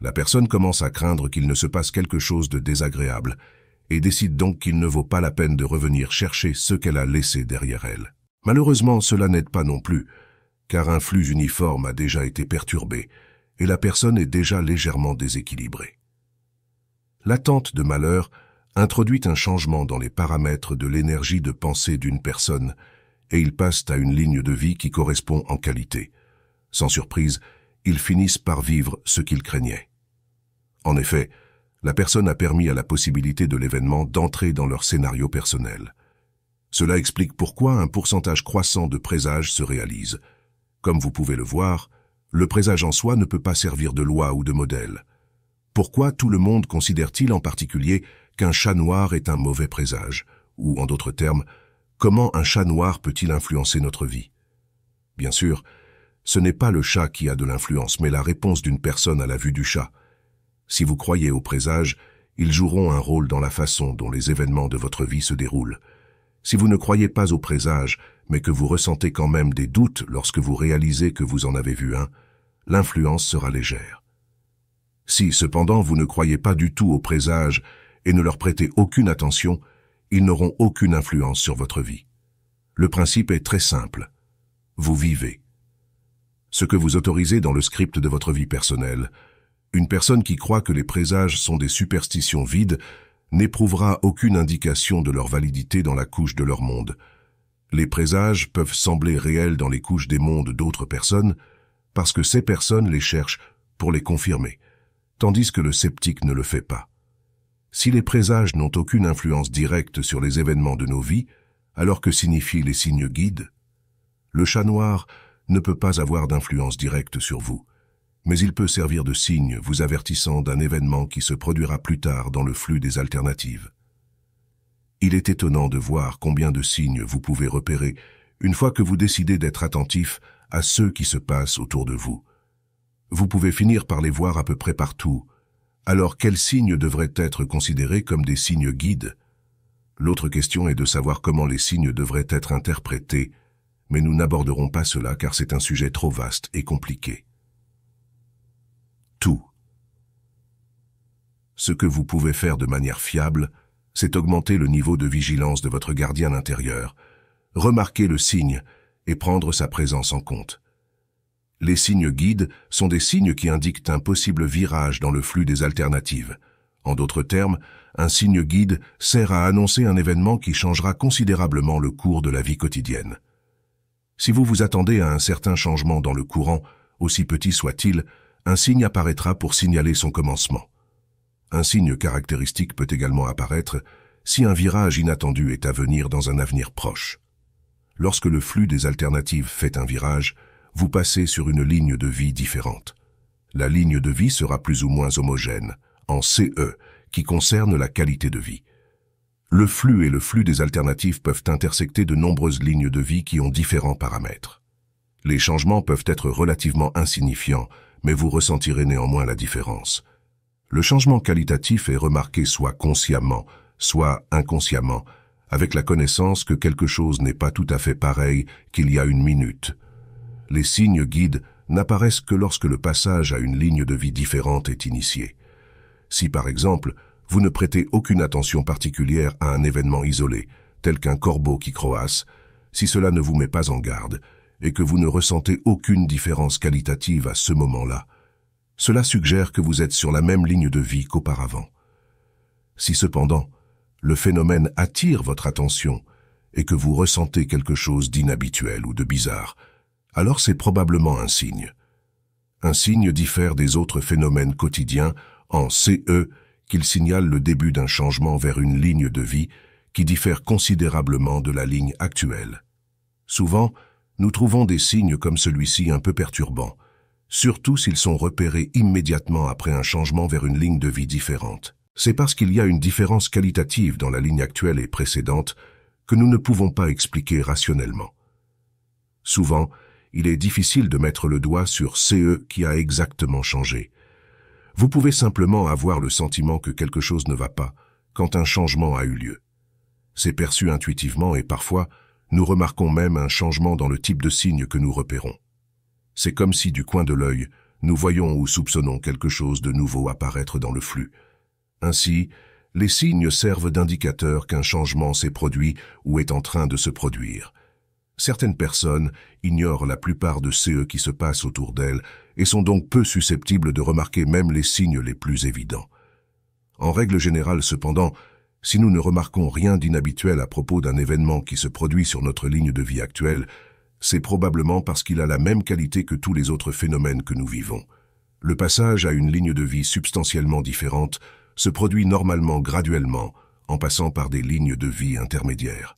La personne commence à craindre qu'il ne se passe quelque chose de désagréable et décide donc qu'il ne vaut pas la peine de revenir chercher ce qu'elle a laissé derrière elle. Malheureusement, cela n'aide pas non plus, car un flux uniforme a déjà été perturbé et la personne est déjà légèrement déséquilibrée. L'attente de malheur introduit un changement dans les paramètres de l'énergie de pensée d'une personne et ils passent à une ligne de vie qui correspond en qualité. Sans surprise, ils finissent par vivre ce qu'ils craignaient. En effet, la personne a permis à la possibilité de l'événement d'entrer dans leur scénario personnel. Cela explique pourquoi un pourcentage croissant de présages se réalise. Comme vous pouvez le voir, le présage en soi ne peut pas servir de loi ou de modèle. Pourquoi tout le monde considère-t-il en particulier qu'un chat noir est un mauvais présage? Ou, en d'autres termes, comment un chat noir peut-il influencer notre vie? Bien sûr, ce n'est pas le chat qui a de l'influence, mais la réponse d'une personne à la vue du chat. Si vous croyez aux présages, ils joueront un rôle dans la façon dont les événements de votre vie se déroulent. Si vous ne croyez pas aux présages, mais que vous ressentez quand même des doutes lorsque vous réalisez que vous en avez vu un, l'influence sera légère. Si, cependant, vous ne croyez pas du tout aux présages et ne leur prêtez aucune attention, ils n'auront aucune influence sur votre vie. Le principe est très simple. Vous vivez. Ce que vous autorisez dans le script de votre vie personnelle, une personne qui croit que les présages sont des superstitions vides n'éprouvera aucune indication de leur validité dans la couche de leur monde. Les présages peuvent sembler réels dans les couches des mondes d'autres personnes parce que ces personnes les cherchent pour les confirmer, tandis que le sceptique ne le fait pas. Si les présages n'ont aucune influence directe sur les événements de nos vies, alors que signifient les signes guides? Le chat noir ne peut pas avoir d'influence directe sur vous, mais il peut servir de signe vous avertissant d'un événement qui se produira plus tard dans le flux des alternatives. Il est étonnant de voir combien de signes vous pouvez repérer une fois que vous décidez d'être attentif à ceux qui se passent autour de vous. Vous pouvez finir par les voir à peu près partout. Alors quels signes devraient être considérés comme des signes guides? L'autre question est de savoir comment les signes devraient être interprétés, mais nous n'aborderons pas cela car c'est un sujet trop vaste et compliqué. Tout. Ce que vous pouvez faire de manière fiable, c'est augmenter le niveau de vigilance de votre gardien intérieur, remarquer le signe et prendre sa présence en compte. Les signes guides sont des signes qui indiquent un possible virage dans le flux des alternatives. En d'autres termes, un signe guide sert à annoncer un événement qui changera considérablement le cours de la vie quotidienne. Si vous vous attendez à un certain changement dans le courant, aussi petit soit-il, un signe apparaîtra pour signaler son commencement. Un signe caractéristique peut également apparaître si un virage inattendu est à venir dans un avenir proche. Lorsque le flux des alternatives fait un virage, vous passez sur une ligne de vie différente. La ligne de vie sera plus ou moins homogène, en CE, qui concerne la qualité de vie. Le flux et le flux des alternatives peuvent intersecter de nombreuses lignes de vie qui ont différents paramètres. Les changements peuvent être relativement insignifiants, mais vous ressentirez néanmoins la différence. Le changement qualitatif est remarqué soit consciemment, soit inconsciemment, avec la connaissance que quelque chose n'est pas tout à fait pareil qu'il y a une minute. Les signes guides n'apparaissent que lorsque le passage à une ligne de vie différente est initié. Si par exemple, vous ne prêtez aucune attention particulière à un événement isolé, tel qu'un corbeau qui croasse, si cela ne vous met pas en garde, et que vous ne ressentez aucune différence qualitative à ce moment-là, cela suggère que vous êtes sur la même ligne de vie qu'auparavant. Si cependant, le phénomène attire votre attention et que vous ressentez quelque chose d'inhabituel ou de bizarre, alors c'est probablement un signe. Un signe diffère des autres phénomènes quotidiens en CE qu'il signale le début d'un changement vers une ligne de vie qui diffère considérablement de la ligne actuelle. Souvent, nous trouvons des signes comme celui-ci un peu perturbants, surtout s'ils sont repérés immédiatement après un changement vers une ligne de vie différente. C'est parce qu'il y a une différence qualitative dans la ligne actuelle et précédente que nous ne pouvons pas expliquer rationnellement. Souvent, il est difficile de mettre le doigt sur CE qui a exactement changé. Vous pouvez simplement avoir le sentiment que quelque chose ne va pas quand un changement a eu lieu. C'est perçu intuitivement et parfois, nous remarquons même un changement dans le type de signe que nous repérons. C'est comme si du coin de l'œil, nous voyons ou soupçonnons quelque chose de nouveau apparaître dans le flux. Ainsi, les signes servent d'indicateurs qu'un changement s'est produit ou est en train de se produire. Certaines personnes ignorent la plupart de ce qui se passe autour d'elles et sont donc peu susceptibles de remarquer même les signes les plus évidents. En règle générale, cependant, si nous ne remarquons rien d'inhabituel à propos d'un événement qui se produit sur notre ligne de vie actuelle, c'est probablement parce qu'il a la même qualité que tous les autres phénomènes que nous vivons. Le passage à une ligne de vie substantiellement différente se produit normalement graduellement, en passant par des lignes de vie intermédiaires.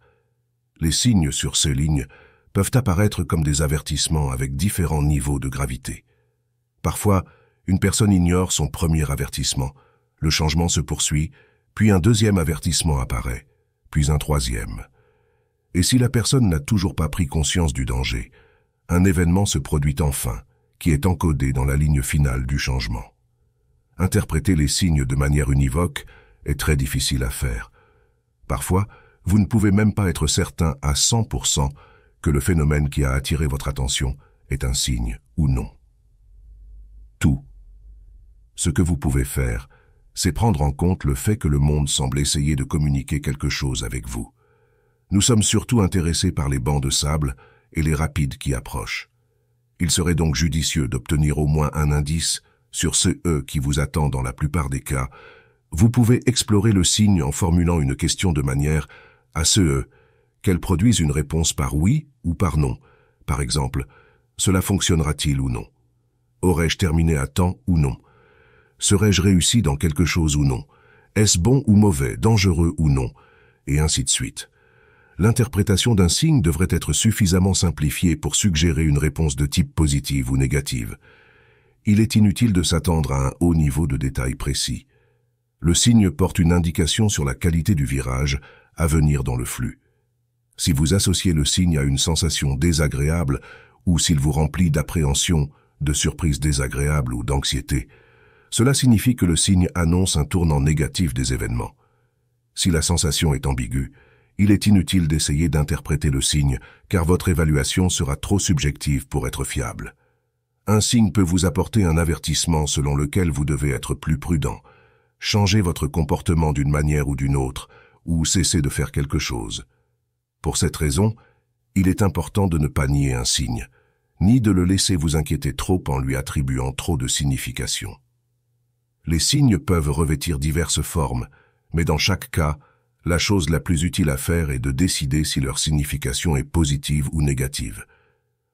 Les signes sur ces lignes peuvent apparaître comme des avertissements avec différents niveaux de gravité. Parfois, une personne ignore son premier avertissement, le changement se poursuit, puis un deuxième avertissement apparaît, puis un troisième. Et si la personne n'a toujours pas pris conscience du danger, un événement se produit enfin, qui est encodé dans la ligne finale du changement. Interpréter les signes de manière univoque est très difficile à faire. Parfois, vous ne pouvez même pas être certain à 100% que le phénomène qui a attiré votre attention est un signe ou non. Tout. Ce que vous pouvez faire, c'est prendre en compte le fait que le monde semble essayer de communiquer quelque chose avec vous. Nous sommes surtout intéressés par les bancs de sable et les rapides qui approchent. Il serait donc judicieux d'obtenir au moins un indice sur ce « E » qui vous attend dans la plupart des cas. Vous pouvez explorer le signe en formulant une question de manière à ce « E » qu'elle produise une réponse par oui ou par non. Par exemple, cela fonctionnera-t-il ou non? Aurais-je terminé à temps ou non? Serais-je réussi dans quelque chose ou non? Est-ce bon ou mauvais, dangereux ou non? Et ainsi de suite. L'interprétation d'un signe devrait être suffisamment simplifiée pour suggérer une réponse de type positive ou négative. Il est inutile de s'attendre à un haut niveau de détail précis. Le signe porte une indication sur la qualité du virage à venir dans le flux. Si vous associez le signe à une sensation désagréable ou s'il vous remplit d'appréhension, de surprise désagréable ou d'anxiété, cela signifie que le signe annonce un tournant négatif des événements. Si la sensation est ambiguë, il est inutile d'essayer d'interpréter le signe car votre évaluation sera trop subjective pour être fiable. Un signe peut vous apporter un avertissement selon lequel vous devez être plus prudent, changer votre comportement d'une manière ou d'une autre, ou cesser de faire quelque chose. Pour cette raison, il est important de ne pas nier un signe, ni de le laisser vous inquiéter trop en lui attribuant trop de signification. Les signes peuvent revêtir diverses formes, mais dans chaque cas, la chose la plus utile à faire est de décider si leur signification est positive ou négative.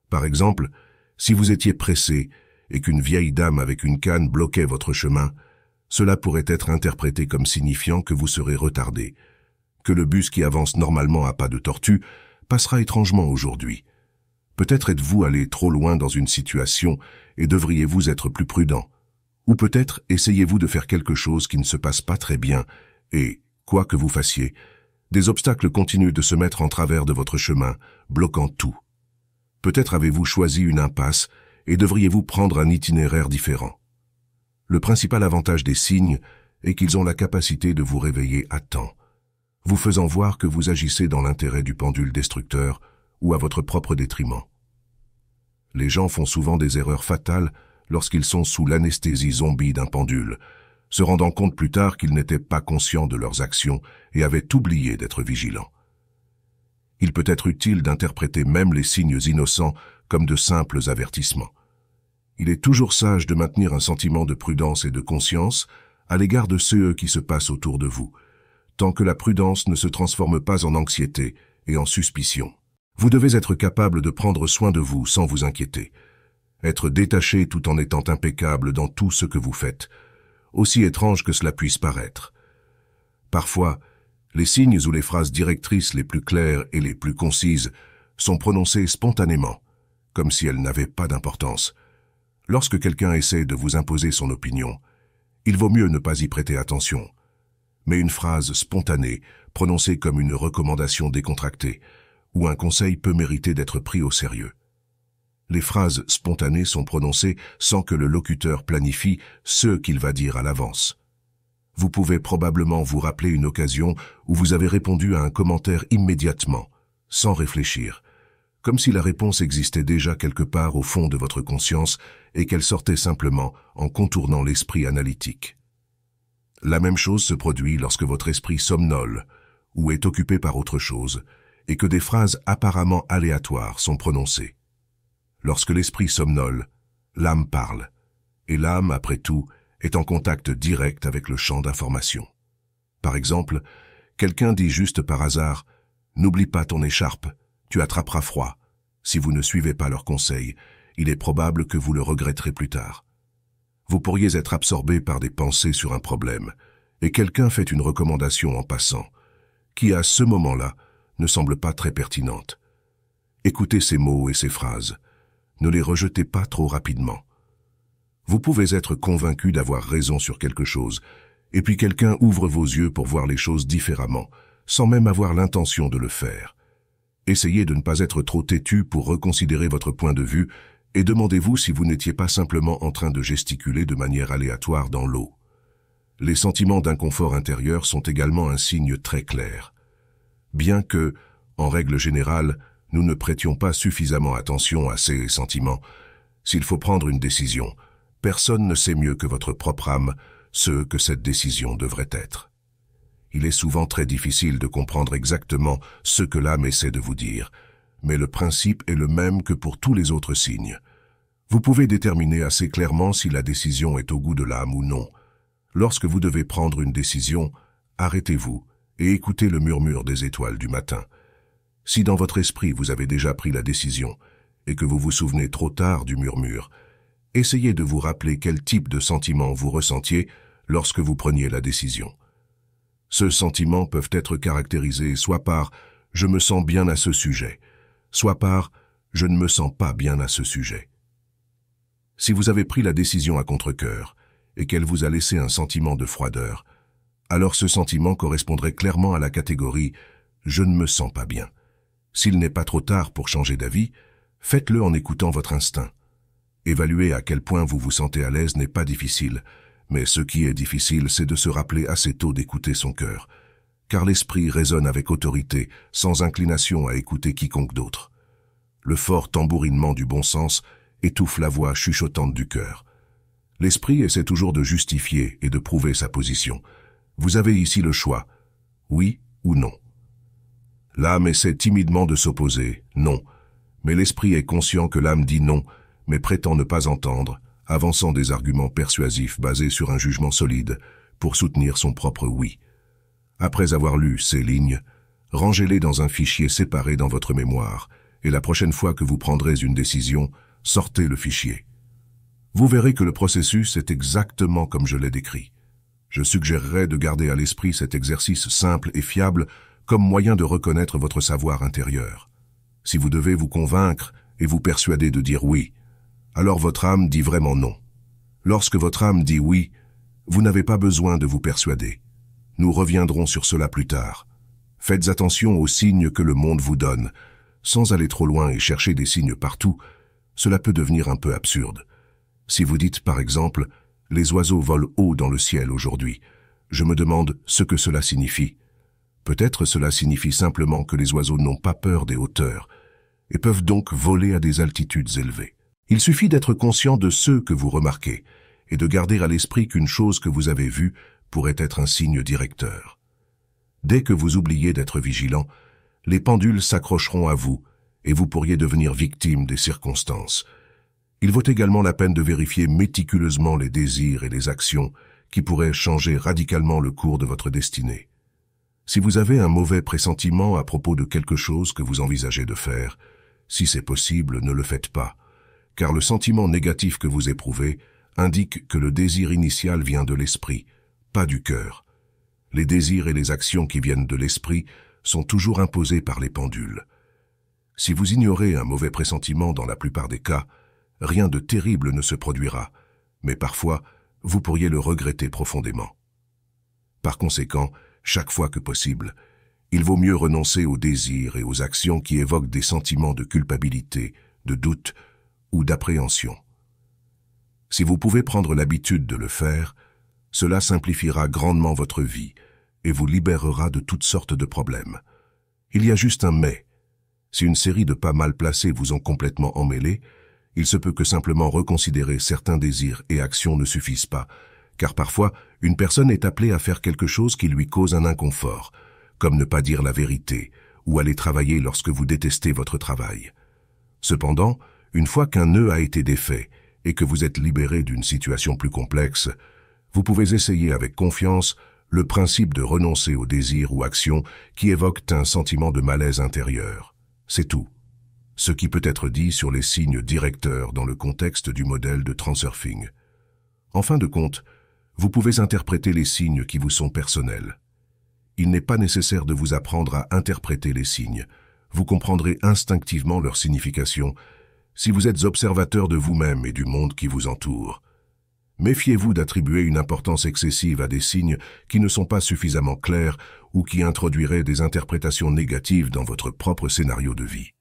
Par exemple, si vous étiez pressé et qu'une vieille dame avec une canne bloquait votre chemin, cela pourrait être interprété comme signifiant que vous serez retardé, que le bus qui avance normalement à pas de tortue passera étrangement aujourd'hui. Peut-être êtes-vous allé trop loin dans une situation et devriez-vous être plus prudent. Ou peut-être essayez-vous de faire quelque chose qui ne se passe pas très bien et, quoi que vous fassiez, des obstacles continuent de se mettre en travers de votre chemin, bloquant tout. Peut-être avez-vous choisi une impasse et devriez-vous prendre un itinéraire différent. Le principal avantage des signes est qu'ils ont la capacité de vous réveiller à temps, vous faisant voir que vous agissez dans l'intérêt du pendule destructeur ou à votre propre détriment. Les gens font souvent des erreurs fatales lorsqu'ils sont sous l'anesthésie zombie d'un pendule, se rendant compte plus tard qu'ils n'étaient pas conscients de leurs actions et avaient oublié d'être vigilants. Il peut être utile d'interpréter même les signes innocents comme de simples avertissements. Il est toujours sage de maintenir un sentiment de prudence et de conscience à l'égard de ceux qui se passent autour de vous, tant que la prudence ne se transforme pas en anxiété et en suspicion. Vous devez être capable de prendre soin de vous sans vous inquiéter, être détaché tout en étant impeccable dans tout ce que vous faites, aussi étrange que cela puisse paraître. Parfois, les signes ou les phrases directrices les plus claires et les plus concises sont prononcées spontanément, comme si elles n'avaient pas d'importance. Lorsque quelqu'un essaie de vous imposer son opinion, il vaut mieux ne pas y prêter attention. Mais une phrase spontanée, prononcée comme une recommandation décontractée, ou un conseil peut mériter d'être pris au sérieux. Les phrases spontanées sont prononcées sans que le locuteur planifie ce qu'il va dire à l'avance. Vous pouvez probablement vous rappeler une occasion où vous avez répondu à un commentaire immédiatement, sans réfléchir, comme si la réponse existait déjà quelque part au fond de votre conscience et qu'elle sortait simplement en contournant l'esprit analytique. La même chose se produit lorsque votre esprit somnole ou est occupé par autre chose et que des phrases apparemment aléatoires sont prononcées. Lorsque l'esprit somnole, l'âme parle, et l'âme, après tout, est en contact direct avec le champ d'information. Par exemple, quelqu'un dit juste par hasard « N'oublie pas ton écharpe, tu attraperas froid ». Si vous ne suivez pas leurs conseils, il est probable que vous le regretterez plus tard. Vous pourriez être absorbé par des pensées sur un problème, et quelqu'un fait une recommandation en passant, qui à ce moment-là ne semble pas très pertinente. Écoutez ces mots et ces phrases. Ne les rejetez pas trop rapidement. Vous pouvez être convaincu d'avoir raison sur quelque chose, et puis quelqu'un ouvre vos yeux pour voir les choses différemment, sans même avoir l'intention de le faire. Essayez de ne pas être trop têtu pour reconsidérer votre point de vue et demandez-vous si vous n'étiez pas simplement en train de gesticuler de manière aléatoire dans l'eau. Les sentiments d'inconfort intérieur sont également un signe très clair. Bien que, en règle générale, nous ne prêtions pas suffisamment attention à ces sentiments, s'il faut prendre une décision, personne ne sait mieux que votre propre âme ce que cette décision devrait être. Il est souvent très difficile de comprendre exactement ce que l'âme essaie de vous dire, mais le principe est le même que pour tous les autres signes. Vous pouvez déterminer assez clairement si la décision est au goût de l'âme ou non. Lorsque vous devez prendre une décision, arrêtez-vous et écoutez le murmure des étoiles du matin. Si dans votre esprit vous avez déjà pris la décision et que vous vous souvenez trop tard du murmure, essayez de vous rappeler quel type de sentiment vous ressentiez lorsque vous preniez la décision. Ces sentiments peuvent être caractérisés soit par « je me sens bien à ce sujet », soit par « je ne me sens pas bien à ce sujet ». Si vous avez pris la décision à contre-cœur et qu'elle vous a laissé un sentiment de froideur, alors ce sentiment correspondrait clairement à la catégorie « je ne me sens pas bien ». S'il n'est pas trop tard pour changer d'avis, faites-le en écoutant votre instinct. Évaluer à quel point vous vous sentez à l'aise n'est pas difficile, mais ce qui est difficile, c'est de se rappeler assez tôt d'écouter son cœur, car l'esprit raisonne avec autorité, sans inclination à écouter quiconque d'autre. Le fort tambourinement du bon sens étouffe la voix chuchotante du cœur. L'esprit essaie toujours de justifier et de prouver sa position. Vous avez ici le choix, oui ou non. L'âme essaie timidement de s'opposer, non, mais l'esprit est conscient que l'âme dit non, mais prétend ne pas entendre, avançant des arguments persuasifs basés sur un jugement solide pour soutenir son propre oui. Après avoir lu ces lignes, rangez-les dans un fichier séparé dans votre mémoire, et la prochaine fois que vous prendrez une décision, sortez le fichier. Vous verrez que le processus est exactement comme je l'ai décrit. Je suggérerais de garder à l'esprit cet exercice simple et fiable comme moyen de reconnaître votre savoir intérieur. Si vous devez vous convaincre et vous persuader de dire oui, alors votre âme dit vraiment non. Lorsque votre âme dit oui, vous n'avez pas besoin de vous persuader. Nous reviendrons sur cela plus tard. Faites attention aux signes que le monde vous donne. Sans aller trop loin et chercher des signes partout, cela peut devenir un peu absurde. Si vous dites par exemple « Les oiseaux volent haut dans le ciel aujourd'hui », je me demande ce que cela signifie. Peut-être cela signifie simplement que les oiseaux n'ont pas peur des hauteurs et peuvent donc voler à des altitudes élevées. Il suffit d'être conscient de ce que vous remarquez et de garder à l'esprit qu'une chose que vous avez vue pourrait être un signe directeur. Dès que vous oubliez d'être vigilant, les pendules s'accrocheront à vous et vous pourriez devenir victime des circonstances. Il vaut également la peine de vérifier méticuleusement les désirs et les actions qui pourraient changer radicalement le cours de votre destinée. Si vous avez un mauvais pressentiment à propos de quelque chose que vous envisagez de faire, si c'est possible, ne le faites pas, car le sentiment négatif que vous éprouvez indique que le désir initial vient de l'esprit, pas du cœur. Les désirs et les actions qui viennent de l'esprit sont toujours imposés par les pendules. Si vous ignorez un mauvais pressentiment dans la plupart des cas, rien de terrible ne se produira, mais parfois, vous pourriez le regretter profondément. Par conséquent, chaque fois que possible, il vaut mieux renoncer aux désirs et aux actions qui évoquent des sentiments de culpabilité, de doute ou d'appréhension. Si vous pouvez prendre l'habitude de le faire, cela simplifiera grandement votre vie et vous libérera de toutes sortes de problèmes. Il y a juste un mais. Si une série de pas mal placés vous ont complètement emmêlé, il se peut que simplement reconsidérer certains désirs et actions ne suffisent pas, car parfois, une personne est appelée à faire quelque chose qui lui cause un inconfort, comme ne pas dire la vérité, ou aller travailler lorsque vous détestez votre travail. Cependant, une fois qu'un nœud a été défait et que vous êtes libéré d'une situation plus complexe, vous pouvez essayer avec confiance le principe de renoncer aux désirs ou actions qui évoquent un sentiment de malaise intérieur. C'est tout. Ce qui peut être dit sur les signes directeurs dans le contexte du modèle de Transurfing. En fin de compte, vous pouvez interpréter les signes qui vous sont personnels. Il n'est pas nécessaire de vous apprendre à interpréter les signes. Vous comprendrez instinctivement leur signification si vous êtes observateur de vous-même et du monde qui vous entoure. Méfiez-vous d'attribuer une importance excessive à des signes qui ne sont pas suffisamment clairs ou qui introduiraient des interprétations négatives dans votre propre scénario de vie.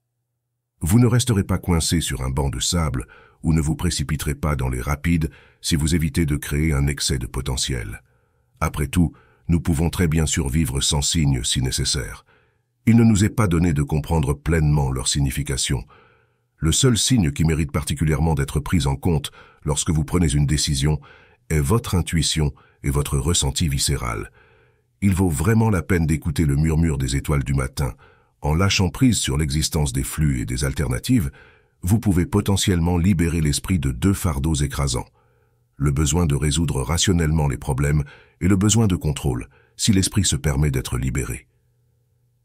Vous ne resterez pas coincé sur un banc de sable ou ne vous précipiterez pas dans les rapides si vous évitez de créer un excès de potentiel. Après tout, nous pouvons très bien survivre sans signes si nécessaire. Il ne nous est pas donné de comprendre pleinement leur signification. Le seul signe qui mérite particulièrement d'être pris en compte lorsque vous prenez une décision est votre intuition et votre ressenti viscéral. Il vaut vraiment la peine d'écouter le murmure des étoiles du matin. En lâchant prise sur l'existence des flux et des alternatives, vous pouvez potentiellement libérer l'esprit de deux fardeaux écrasants. Le besoin de résoudre rationnellement les problèmes et le besoin de contrôle, si l'esprit se permet d'être libéré.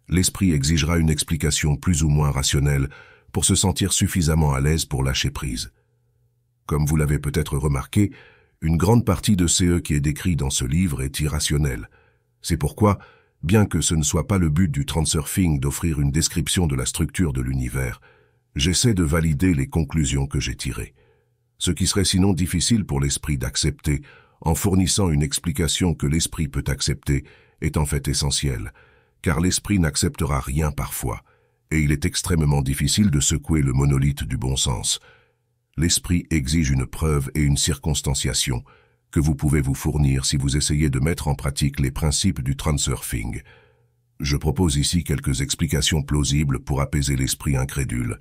L'esprit exigera une explication plus ou moins rationnelle pour se sentir suffisamment à l'aise pour lâcher prise. Comme vous l'avez peut-être remarqué, une grande partie de ce qui est décrit dans ce livre est irrationnel. C'est pourquoi, bien que ce ne soit pas le but du Transurfing d'offrir une description de la structure de l'univers, j'essaie de valider les conclusions que j'ai tirées. Ce qui serait sinon difficile pour l'esprit d'accepter, en fournissant une explication que l'esprit peut accepter, est en fait essentiel, car l'esprit n'acceptera rien parfois, et il est extrêmement difficile de secouer le monolithe du bon sens. L'esprit exige une preuve et une circonstanciation que vous pouvez vous fournir si vous essayez de mettre en pratique les principes du Transurfing. Je propose ici quelques explications plausibles pour apaiser l'esprit incrédule,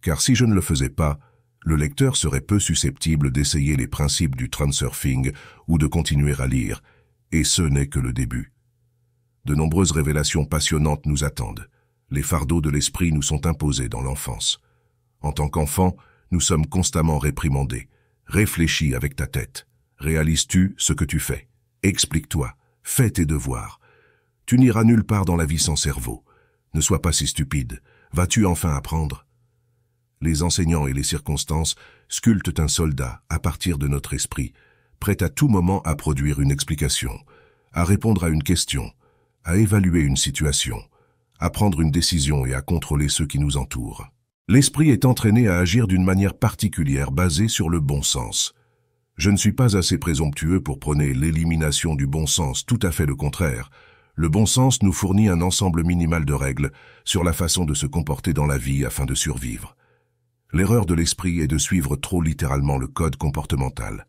car si je ne le faisais pas, le lecteur serait peu susceptible d'essayer les principes du Transurfing ou de continuer à lire, et ce n'est que le début. De nombreuses révélations passionnantes nous attendent. Les fardeaux de l'esprit nous sont imposés dans l'enfance. En tant qu'enfant, nous sommes constamment réprimandés. Réfléchis avec ta tête. Réalises-tu ce que tu fais? Explique-toi. Fais tes devoirs. Tu n'iras nulle part dans la vie sans cerveau. Ne sois pas si stupide. Vas-tu enfin apprendre? Les enseignants et les circonstances sculptent un soldat à partir de notre esprit, prêt à tout moment à produire une explication, à répondre à une question, à évaluer une situation, à prendre une décision et à contrôler ceux qui nous entourent. L'esprit est entraîné à agir d'une manière particulière basée sur le bon sens. Je ne suis pas assez présomptueux pour prôner l'élimination du bon sens, tout à fait le contraire. Le bon sens nous fournit un ensemble minimal de règles sur la façon de se comporter dans la vie afin de survivre. L'erreur de l'esprit est de suivre trop littéralement le code comportemental.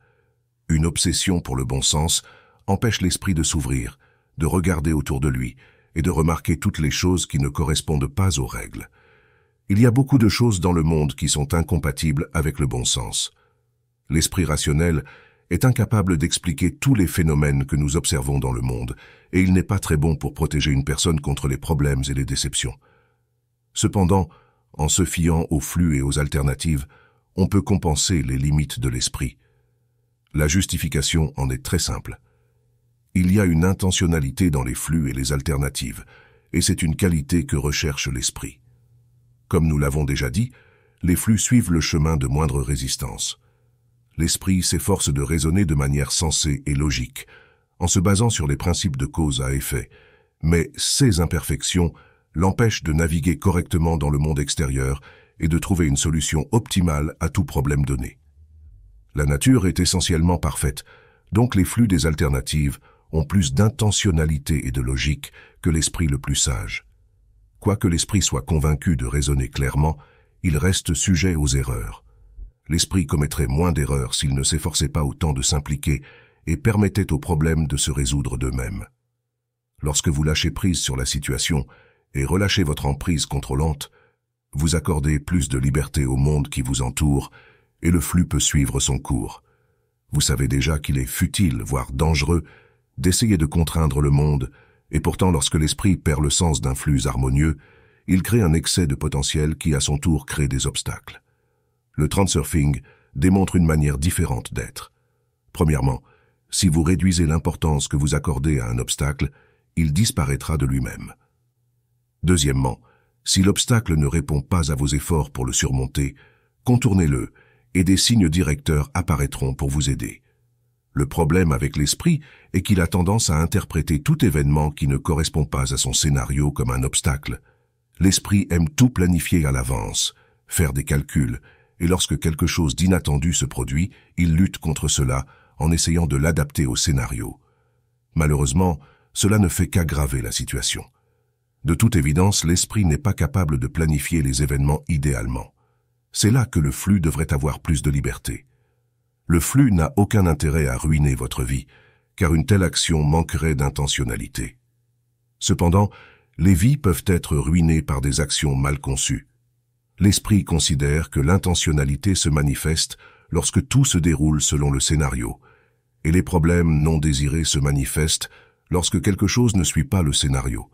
Une obsession pour le bon sens empêche l'esprit de s'ouvrir, de regarder autour de lui et de remarquer toutes les choses qui ne correspondent pas aux règles. Il y a beaucoup de choses dans le monde qui sont incompatibles avec le bon sens. L'esprit rationnel est incapable d'expliquer tous les phénomènes que nous observons dans le monde, et il n'est pas très bon pour protéger une personne contre les problèmes et les déceptions. Cependant, en se fiant aux flux et aux alternatives, on peut compenser les limites de l'esprit. La justification en est très simple. Il y a une intentionnalité dans les flux et les alternatives, et c'est une qualité que recherche l'esprit. Comme nous l'avons déjà dit, les flux suivent le chemin de moindre résistance. L'esprit s'efforce de raisonner de manière sensée et logique, en se basant sur les principes de cause à effet, mais ces imperfections l'empêchent de naviguer correctement dans le monde extérieur et de trouver une solution optimale à tout problème donné. La nature est essentiellement parfaite, donc les flux des alternatives ont plus d'intentionnalité et de logique que l'esprit le plus sage. Quoique l'esprit soit convaincu de raisonner clairement, il reste sujet aux erreurs. L'esprit commettrait moins d'erreurs s'il ne s'efforçait pas autant de s'impliquer et permettait aux problèmes de se résoudre d'eux-mêmes. Lorsque vous lâchez prise sur la situation et relâchez votre emprise contrôlante, vous accordez plus de liberté au monde qui vous entoure et le flux peut suivre son cours. Vous savez déjà qu'il est futile, voire dangereux, d'essayer de contraindre le monde, et pourtant lorsque l'esprit perd le sens d'un flux harmonieux, il crée un excès de potentiel qui à son tour crée des obstacles. Le transurfing démontre une manière différente d'être. Premièrement, si vous réduisez l'importance que vous accordez à un obstacle, il disparaîtra de lui-même. Deuxièmement, si l'obstacle ne répond pas à vos efforts pour le surmonter, contournez-le et des signes directeurs apparaîtront pour vous aider. Le problème avec l'esprit est qu'il a tendance à interpréter tout événement qui ne correspond pas à son scénario comme un obstacle. L'esprit aime tout planifier à l'avance, faire des calculs, et lorsque quelque chose d'inattendu se produit, il lutte contre cela en essayant de l'adapter au scénario. Malheureusement, cela ne fait qu'aggraver la situation. De toute évidence, l'esprit n'est pas capable de planifier les événements idéalement. C'est là que le flux devrait avoir plus de liberté. Le flux n'a aucun intérêt à ruiner votre vie, car une telle action manquerait d'intentionnalité. Cependant, les vies peuvent être ruinées par des actions mal conçues. L'esprit considère que l'intentionnalité se manifeste lorsque tout se déroule selon le scénario, et les problèmes non désirés se manifestent lorsque quelque chose ne suit pas le scénario.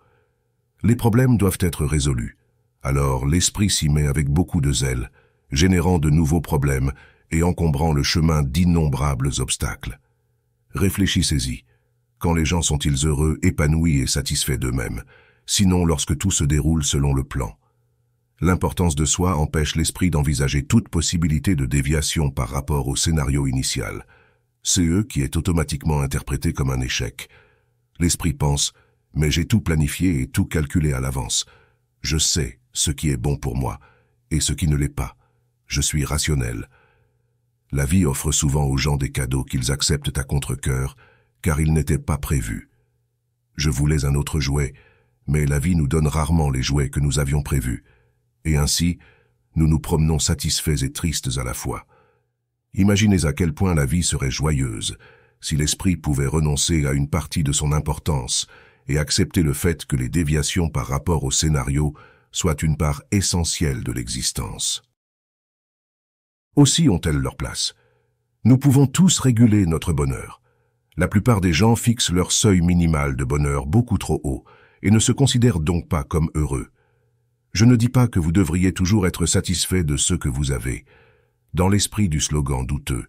Les problèmes doivent être résolus, alors l'esprit s'y met avec beaucoup de zèle, générant de nouveaux problèmes et encombrant le chemin d'innombrables obstacles. Réfléchissez-y. Quand les gens sont-ils heureux, épanouis et satisfaits d'eux-mêmes, sinon lorsque tout se déroule selon le plan? L'importance de soi empêche l'esprit d'envisager toute possibilité de déviation par rapport au scénario initial. C'est eux qui est automatiquement interprété comme un échec. L'esprit pense « mais j'ai tout planifié et tout calculé à l'avance. Je sais ce qui est bon pour moi et ce qui ne l'est pas. Je suis rationnel. » La vie offre souvent aux gens des cadeaux qu'ils acceptent à contre-cœur, car ils n'étaient pas prévus. Je voulais un autre jouet, mais la vie nous donne rarement les jouets que nous avions prévus. Et ainsi, nous nous promenons satisfaits et tristes à la fois. Imaginez à quel point la vie serait joyeuse si l'esprit pouvait renoncer à une partie de son importance et accepter le fait que les déviations par rapport au scénario soient une part essentielle de l'existence. Aussi ont-elles leur place. Nous pouvons tous réguler notre bonheur. La plupart des gens fixent leur seuil minimal de bonheur beaucoup trop haut et ne se considèrent donc pas comme heureux. Je ne dis pas que vous devriez toujours être satisfait de ce que vous avez. Dans l'esprit du slogan douteux,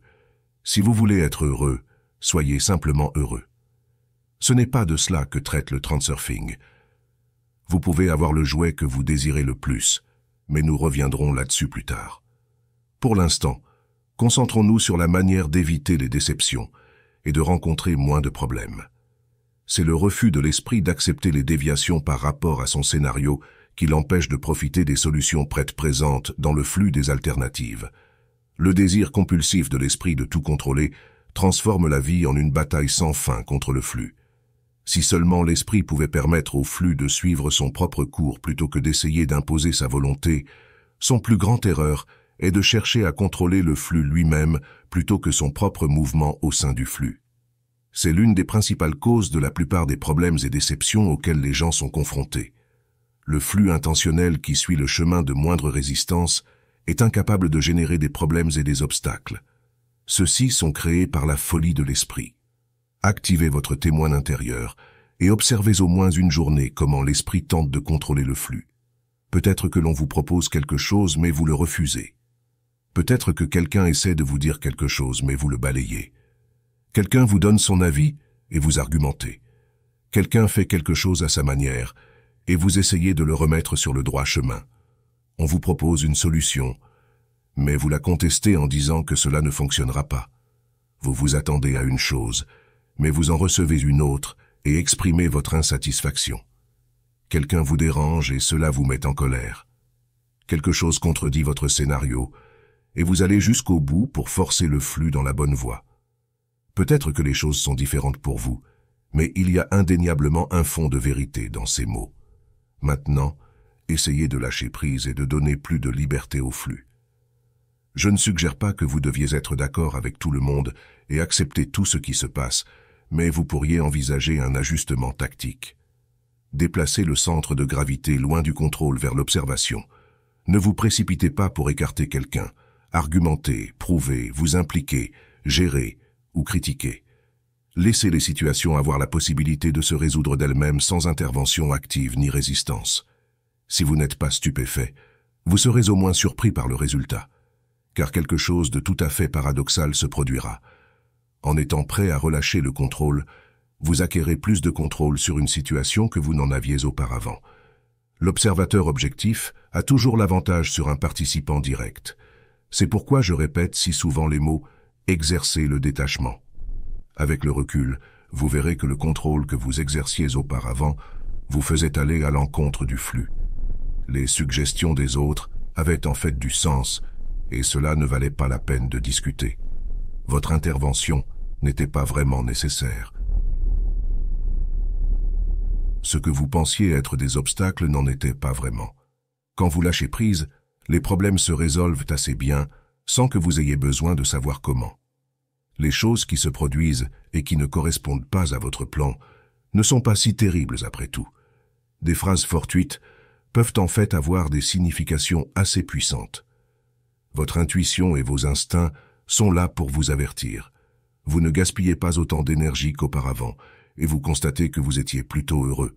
si vous voulez être heureux, soyez simplement heureux. Ce n'est pas de cela que traite le transurfing. Vous pouvez avoir le jouet que vous désirez le plus, mais nous reviendrons là-dessus plus tard. Pour l'instant, concentrons-nous sur la manière d'éviter les déceptions et de rencontrer moins de problèmes. C'est le refus de l'esprit d'accepter les déviations par rapport à son scénario qui l'empêche de profiter des solutions prêtes présentes dans le flux des alternatives. Le désir compulsif de l'esprit de tout contrôler transforme la vie en une bataille sans fin contre le flux. Si seulement l'esprit pouvait permettre au flux de suivre son propre cours plutôt que d'essayer d'imposer sa volonté, son plus grande erreur est de chercher à contrôler le flux lui-même plutôt que son propre mouvement au sein du flux. C'est l'une des principales causes de la plupart des problèmes et déceptions auxquels les gens sont confrontés. Le flux intentionnel qui suit le chemin de moindre résistance est incapable de générer des problèmes et des obstacles. Ceux-ci sont créés par la folie de l'esprit. Activez votre témoin intérieur et observez au moins une journée comment l'esprit tente de contrôler le flux. Peut-être que l'on vous propose quelque chose mais vous le refusez. Peut-être que quelqu'un essaie de vous dire quelque chose mais vous le balayez. Quelqu'un vous donne son avis et vous argumentez. Quelqu'un fait quelque chose à sa manière et vous essayez de le remettre sur le droit chemin. On vous propose une solution, mais vous la contestez en disant que cela ne fonctionnera pas. Vous vous attendez à une chose, mais vous en recevez une autre et exprimez votre insatisfaction. Quelqu'un vous dérange et cela vous met en colère. Quelque chose contredit votre scénario et vous allez jusqu'au bout pour forcer le flux dans la bonne voie. Peut-être que les choses sont différentes pour vous, mais il y a indéniablement un fond de vérité dans ces mots. Maintenant, essayez de lâcher prise et de donner plus de liberté au flux. Je ne suggère pas que vous deviez être d'accord avec tout le monde et accepter tout ce qui se passe, mais vous pourriez envisager un ajustement tactique. Déplacez le centre de gravité loin du contrôle vers l'observation. Ne vous précipitez pas pour écarter quelqu'un. Argumentez, prouvez, vous impliquez, gérez ou critiquez. Laissez les situations avoir la possibilité de se résoudre d'elles-mêmes sans intervention active ni résistance. Si vous n'êtes pas stupéfait, vous serez au moins surpris par le résultat, car quelque chose de tout à fait paradoxal se produira. En étant prêt à relâcher le contrôle, vous acquérez plus de contrôle sur une situation que vous n'en aviez auparavant. L'observateur objectif a toujours l'avantage sur un participant direct. C'est pourquoi je répète si souvent les mots « exercer le détachement ». Avec le recul, vous verrez que le contrôle que vous exerciez auparavant vous faisait aller à l'encontre du flux. Les suggestions des autres avaient en fait du sens, et cela ne valait pas la peine de discuter. Votre intervention n'était pas vraiment nécessaire. Ce que vous pensiez être des obstacles n'en était pas vraiment. Quand vous lâchez prise, les problèmes se résolvent assez bien, sans que vous ayez besoin de savoir comment. Les choses qui se produisent et qui ne correspondent pas à votre plan ne sont pas si terribles après tout. Des phrases fortuites peuvent en fait avoir des significations assez puissantes. Votre intuition et vos instincts sont là pour vous avertir. Vous ne gaspillez pas autant d'énergie qu'auparavant, et vous constatez que vous étiez plutôt heureux.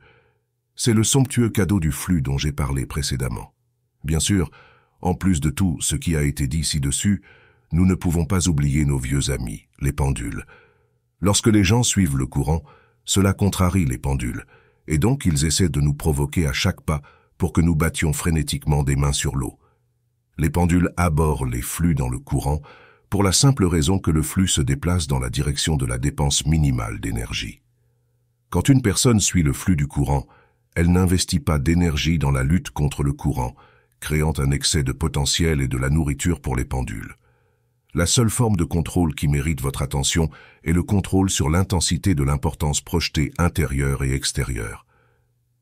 C'est le somptueux cadeau du flux dont j'ai parlé précédemment. Bien sûr, en plus de tout ce qui a été dit ci-dessus, nous ne pouvons pas oublier nos vieux amis, les pendules. Lorsque les gens suivent le courant, cela contrarie les pendules, et donc ils essaient de nous provoquer à chaque pas pour que nous battions frénétiquement des mains sur l'eau. Les pendules abordent les flux dans le courant pour la simple raison que le flux se déplace dans la direction de la dépense minimale d'énergie. Quand une personne suit le flux du courant, elle n'investit pas d'énergie dans la lutte contre le courant, créant un excès de potentiel et de la nourriture pour les pendules. La seule forme de contrôle qui mérite votre attention est le contrôle sur l'intensité de l'importance projetée intérieure et extérieure.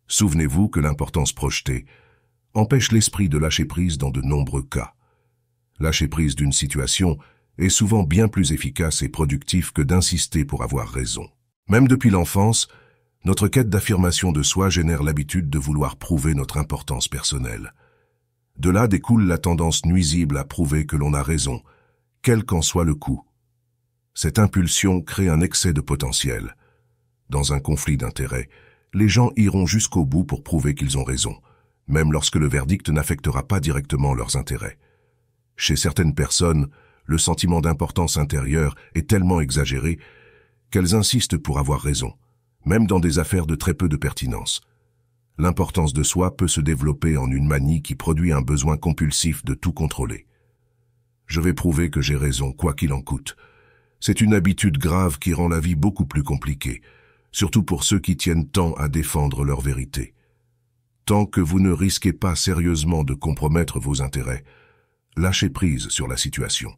Souvenez-vous que l'importance projetée empêche l'esprit de lâcher prise dans de nombreux cas. Lâcher prise d'une situation est souvent bien plus efficace et productif que d'insister pour avoir raison. Même depuis l'enfance, notre quête d'affirmation de soi génère l'habitude de vouloir prouver notre importance personnelle. De là découle la tendance nuisible à prouver que l'on a raison, quel qu'en soit le coût. Cette impulsion crée un excès de potentiel. Dans un conflit d'intérêts, les gens iront jusqu'au bout pour prouver qu'ils ont raison, même lorsque le verdict n'affectera pas directement leurs intérêts. Chez certaines personnes, le sentiment d'importance intérieure est tellement exagéré qu'elles insistent pour avoir raison, même dans des affaires de très peu de pertinence. L'importance de soi peut se développer en une manie qui produit un besoin compulsif de tout contrôler. Je vais prouver que j'ai raison, quoi qu'il en coûte. C'est une habitude grave qui rend la vie beaucoup plus compliquée, surtout pour ceux qui tiennent tant à défendre leur vérité. Tant que vous ne risquez pas sérieusement de compromettre vos intérêts, lâchez prise sur la situation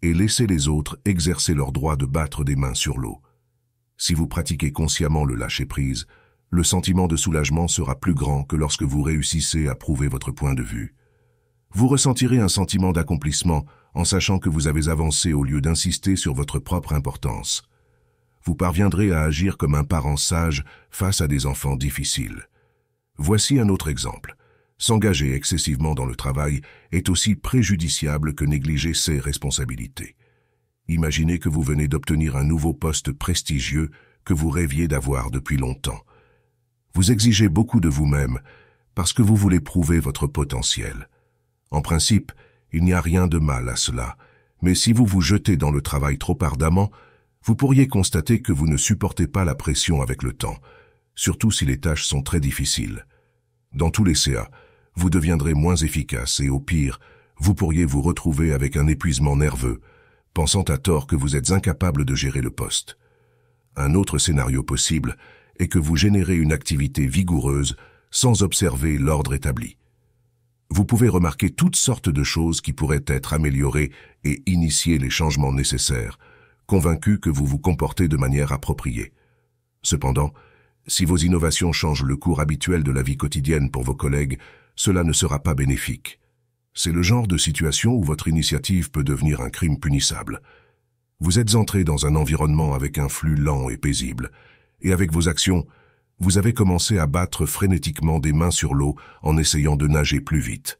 et laissez les autres exercer leur droit de battre des mains sur l'eau. Si vous pratiquez consciemment le lâcher-prise, le sentiment de soulagement sera plus grand que lorsque vous réussissez à prouver votre point de vue. Vous ressentirez un sentiment d'accomplissement en sachant que vous avez avancé au lieu d'insister sur votre propre importance. Vous parviendrez à agir comme un parent sage face à des enfants difficiles. Voici un autre exemple. S'engager excessivement dans le travail est aussi préjudiciable que négliger ses responsabilités. Imaginez que vous venez d'obtenir un nouveau poste prestigieux que vous rêviez d'avoir depuis longtemps. Vous exigez beaucoup de vous-même parce que vous voulez prouver votre potentiel. En principe, il n'y a rien de mal à cela, mais si vous vous jetez dans le travail trop ardemment, vous pourriez constater que vous ne supportez pas la pression avec le temps, surtout si les tâches sont très difficiles. Dans tous les CA, vous deviendrez moins efficace et au pire, vous pourriez vous retrouver avec un épuisement nerveux, pensant à tort que vous êtes incapable de gérer le poste. Un autre scénario possible est que vous générez une activité vigoureuse sans observer l'ordre établi. Vous pouvez remarquer toutes sortes de choses qui pourraient être améliorées et initier les changements nécessaires, convaincu que vous vous comportez de manière appropriée. Cependant, si vos innovations changent le cours habituel de la vie quotidienne pour vos collègues, cela ne sera pas bénéfique. C'est le genre de situation où votre initiative peut devenir un crime punissable. Vous êtes entré dans un environnement avec un flux lent et paisible, et avec vos actions, vous avez commencé à battre frénétiquement des mains sur l'eau en essayant de nager plus vite.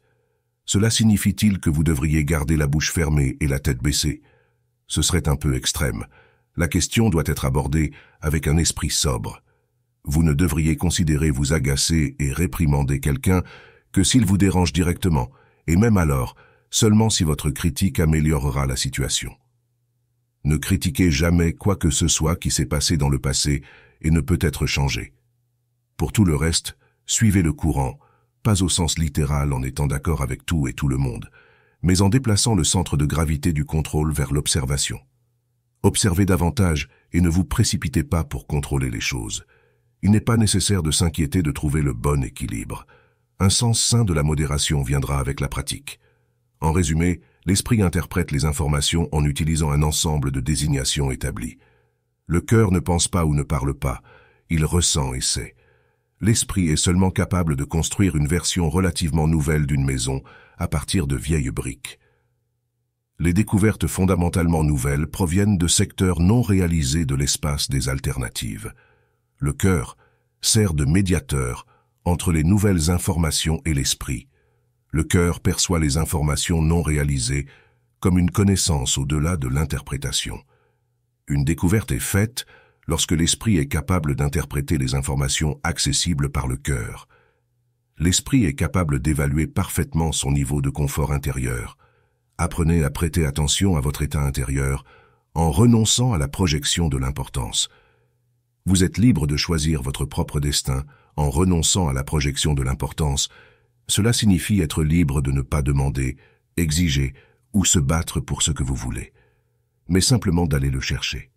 Cela signifie-t-il que vous devriez garder la bouche fermée et la tête baissée? Ce serait un peu extrême. La question doit être abordée avec un esprit sobre. Vous ne devriez considérer vous agacer et réprimander quelqu'un que s'il vous dérange directement, et même alors, seulement si votre critique améliorera la situation. Ne critiquez jamais quoi que ce soit qui s'est passé dans le passé et ne peut être changé. Pour tout le reste, suivez le courant, pas au sens littéral en étant d'accord avec tout et tout le monde, mais en déplaçant le centre de gravité du contrôle vers l'observation. Observez davantage et ne vous précipitez pas pour contrôler les choses. Il n'est pas nécessaire de s'inquiéter de trouver le bon équilibre. Un sens sain de la modération viendra avec la pratique. En résumé, l'esprit interprète les informations en utilisant un ensemble de désignations établies. Le cœur ne pense pas ou ne parle pas, il ressent et sait. L'esprit est seulement capable de construire une version relativement nouvelle d'une maison à partir de vieilles briques. Les découvertes fondamentalement nouvelles proviennent de secteurs non réalisés de l'espace des alternatives. Le cœur sert de médiateur entre les nouvelles informations et l'esprit. Le cœur perçoit les informations non réalisées comme une connaissance au-delà de l'interprétation. Une découverte est faite lorsque l'esprit est capable d'interpréter les informations accessibles par le cœur. L'esprit est capable d'évaluer parfaitement son niveau de confort intérieur. Apprenez à prêter attention à votre état intérieur en renonçant à la projection de l'importance. Vous êtes libre de choisir votre propre destin en renonçant à la projection de l'importance. Cela signifie être libre de ne pas demander, exiger ou se battre pour ce que vous voulez, mais simplement d'aller le chercher.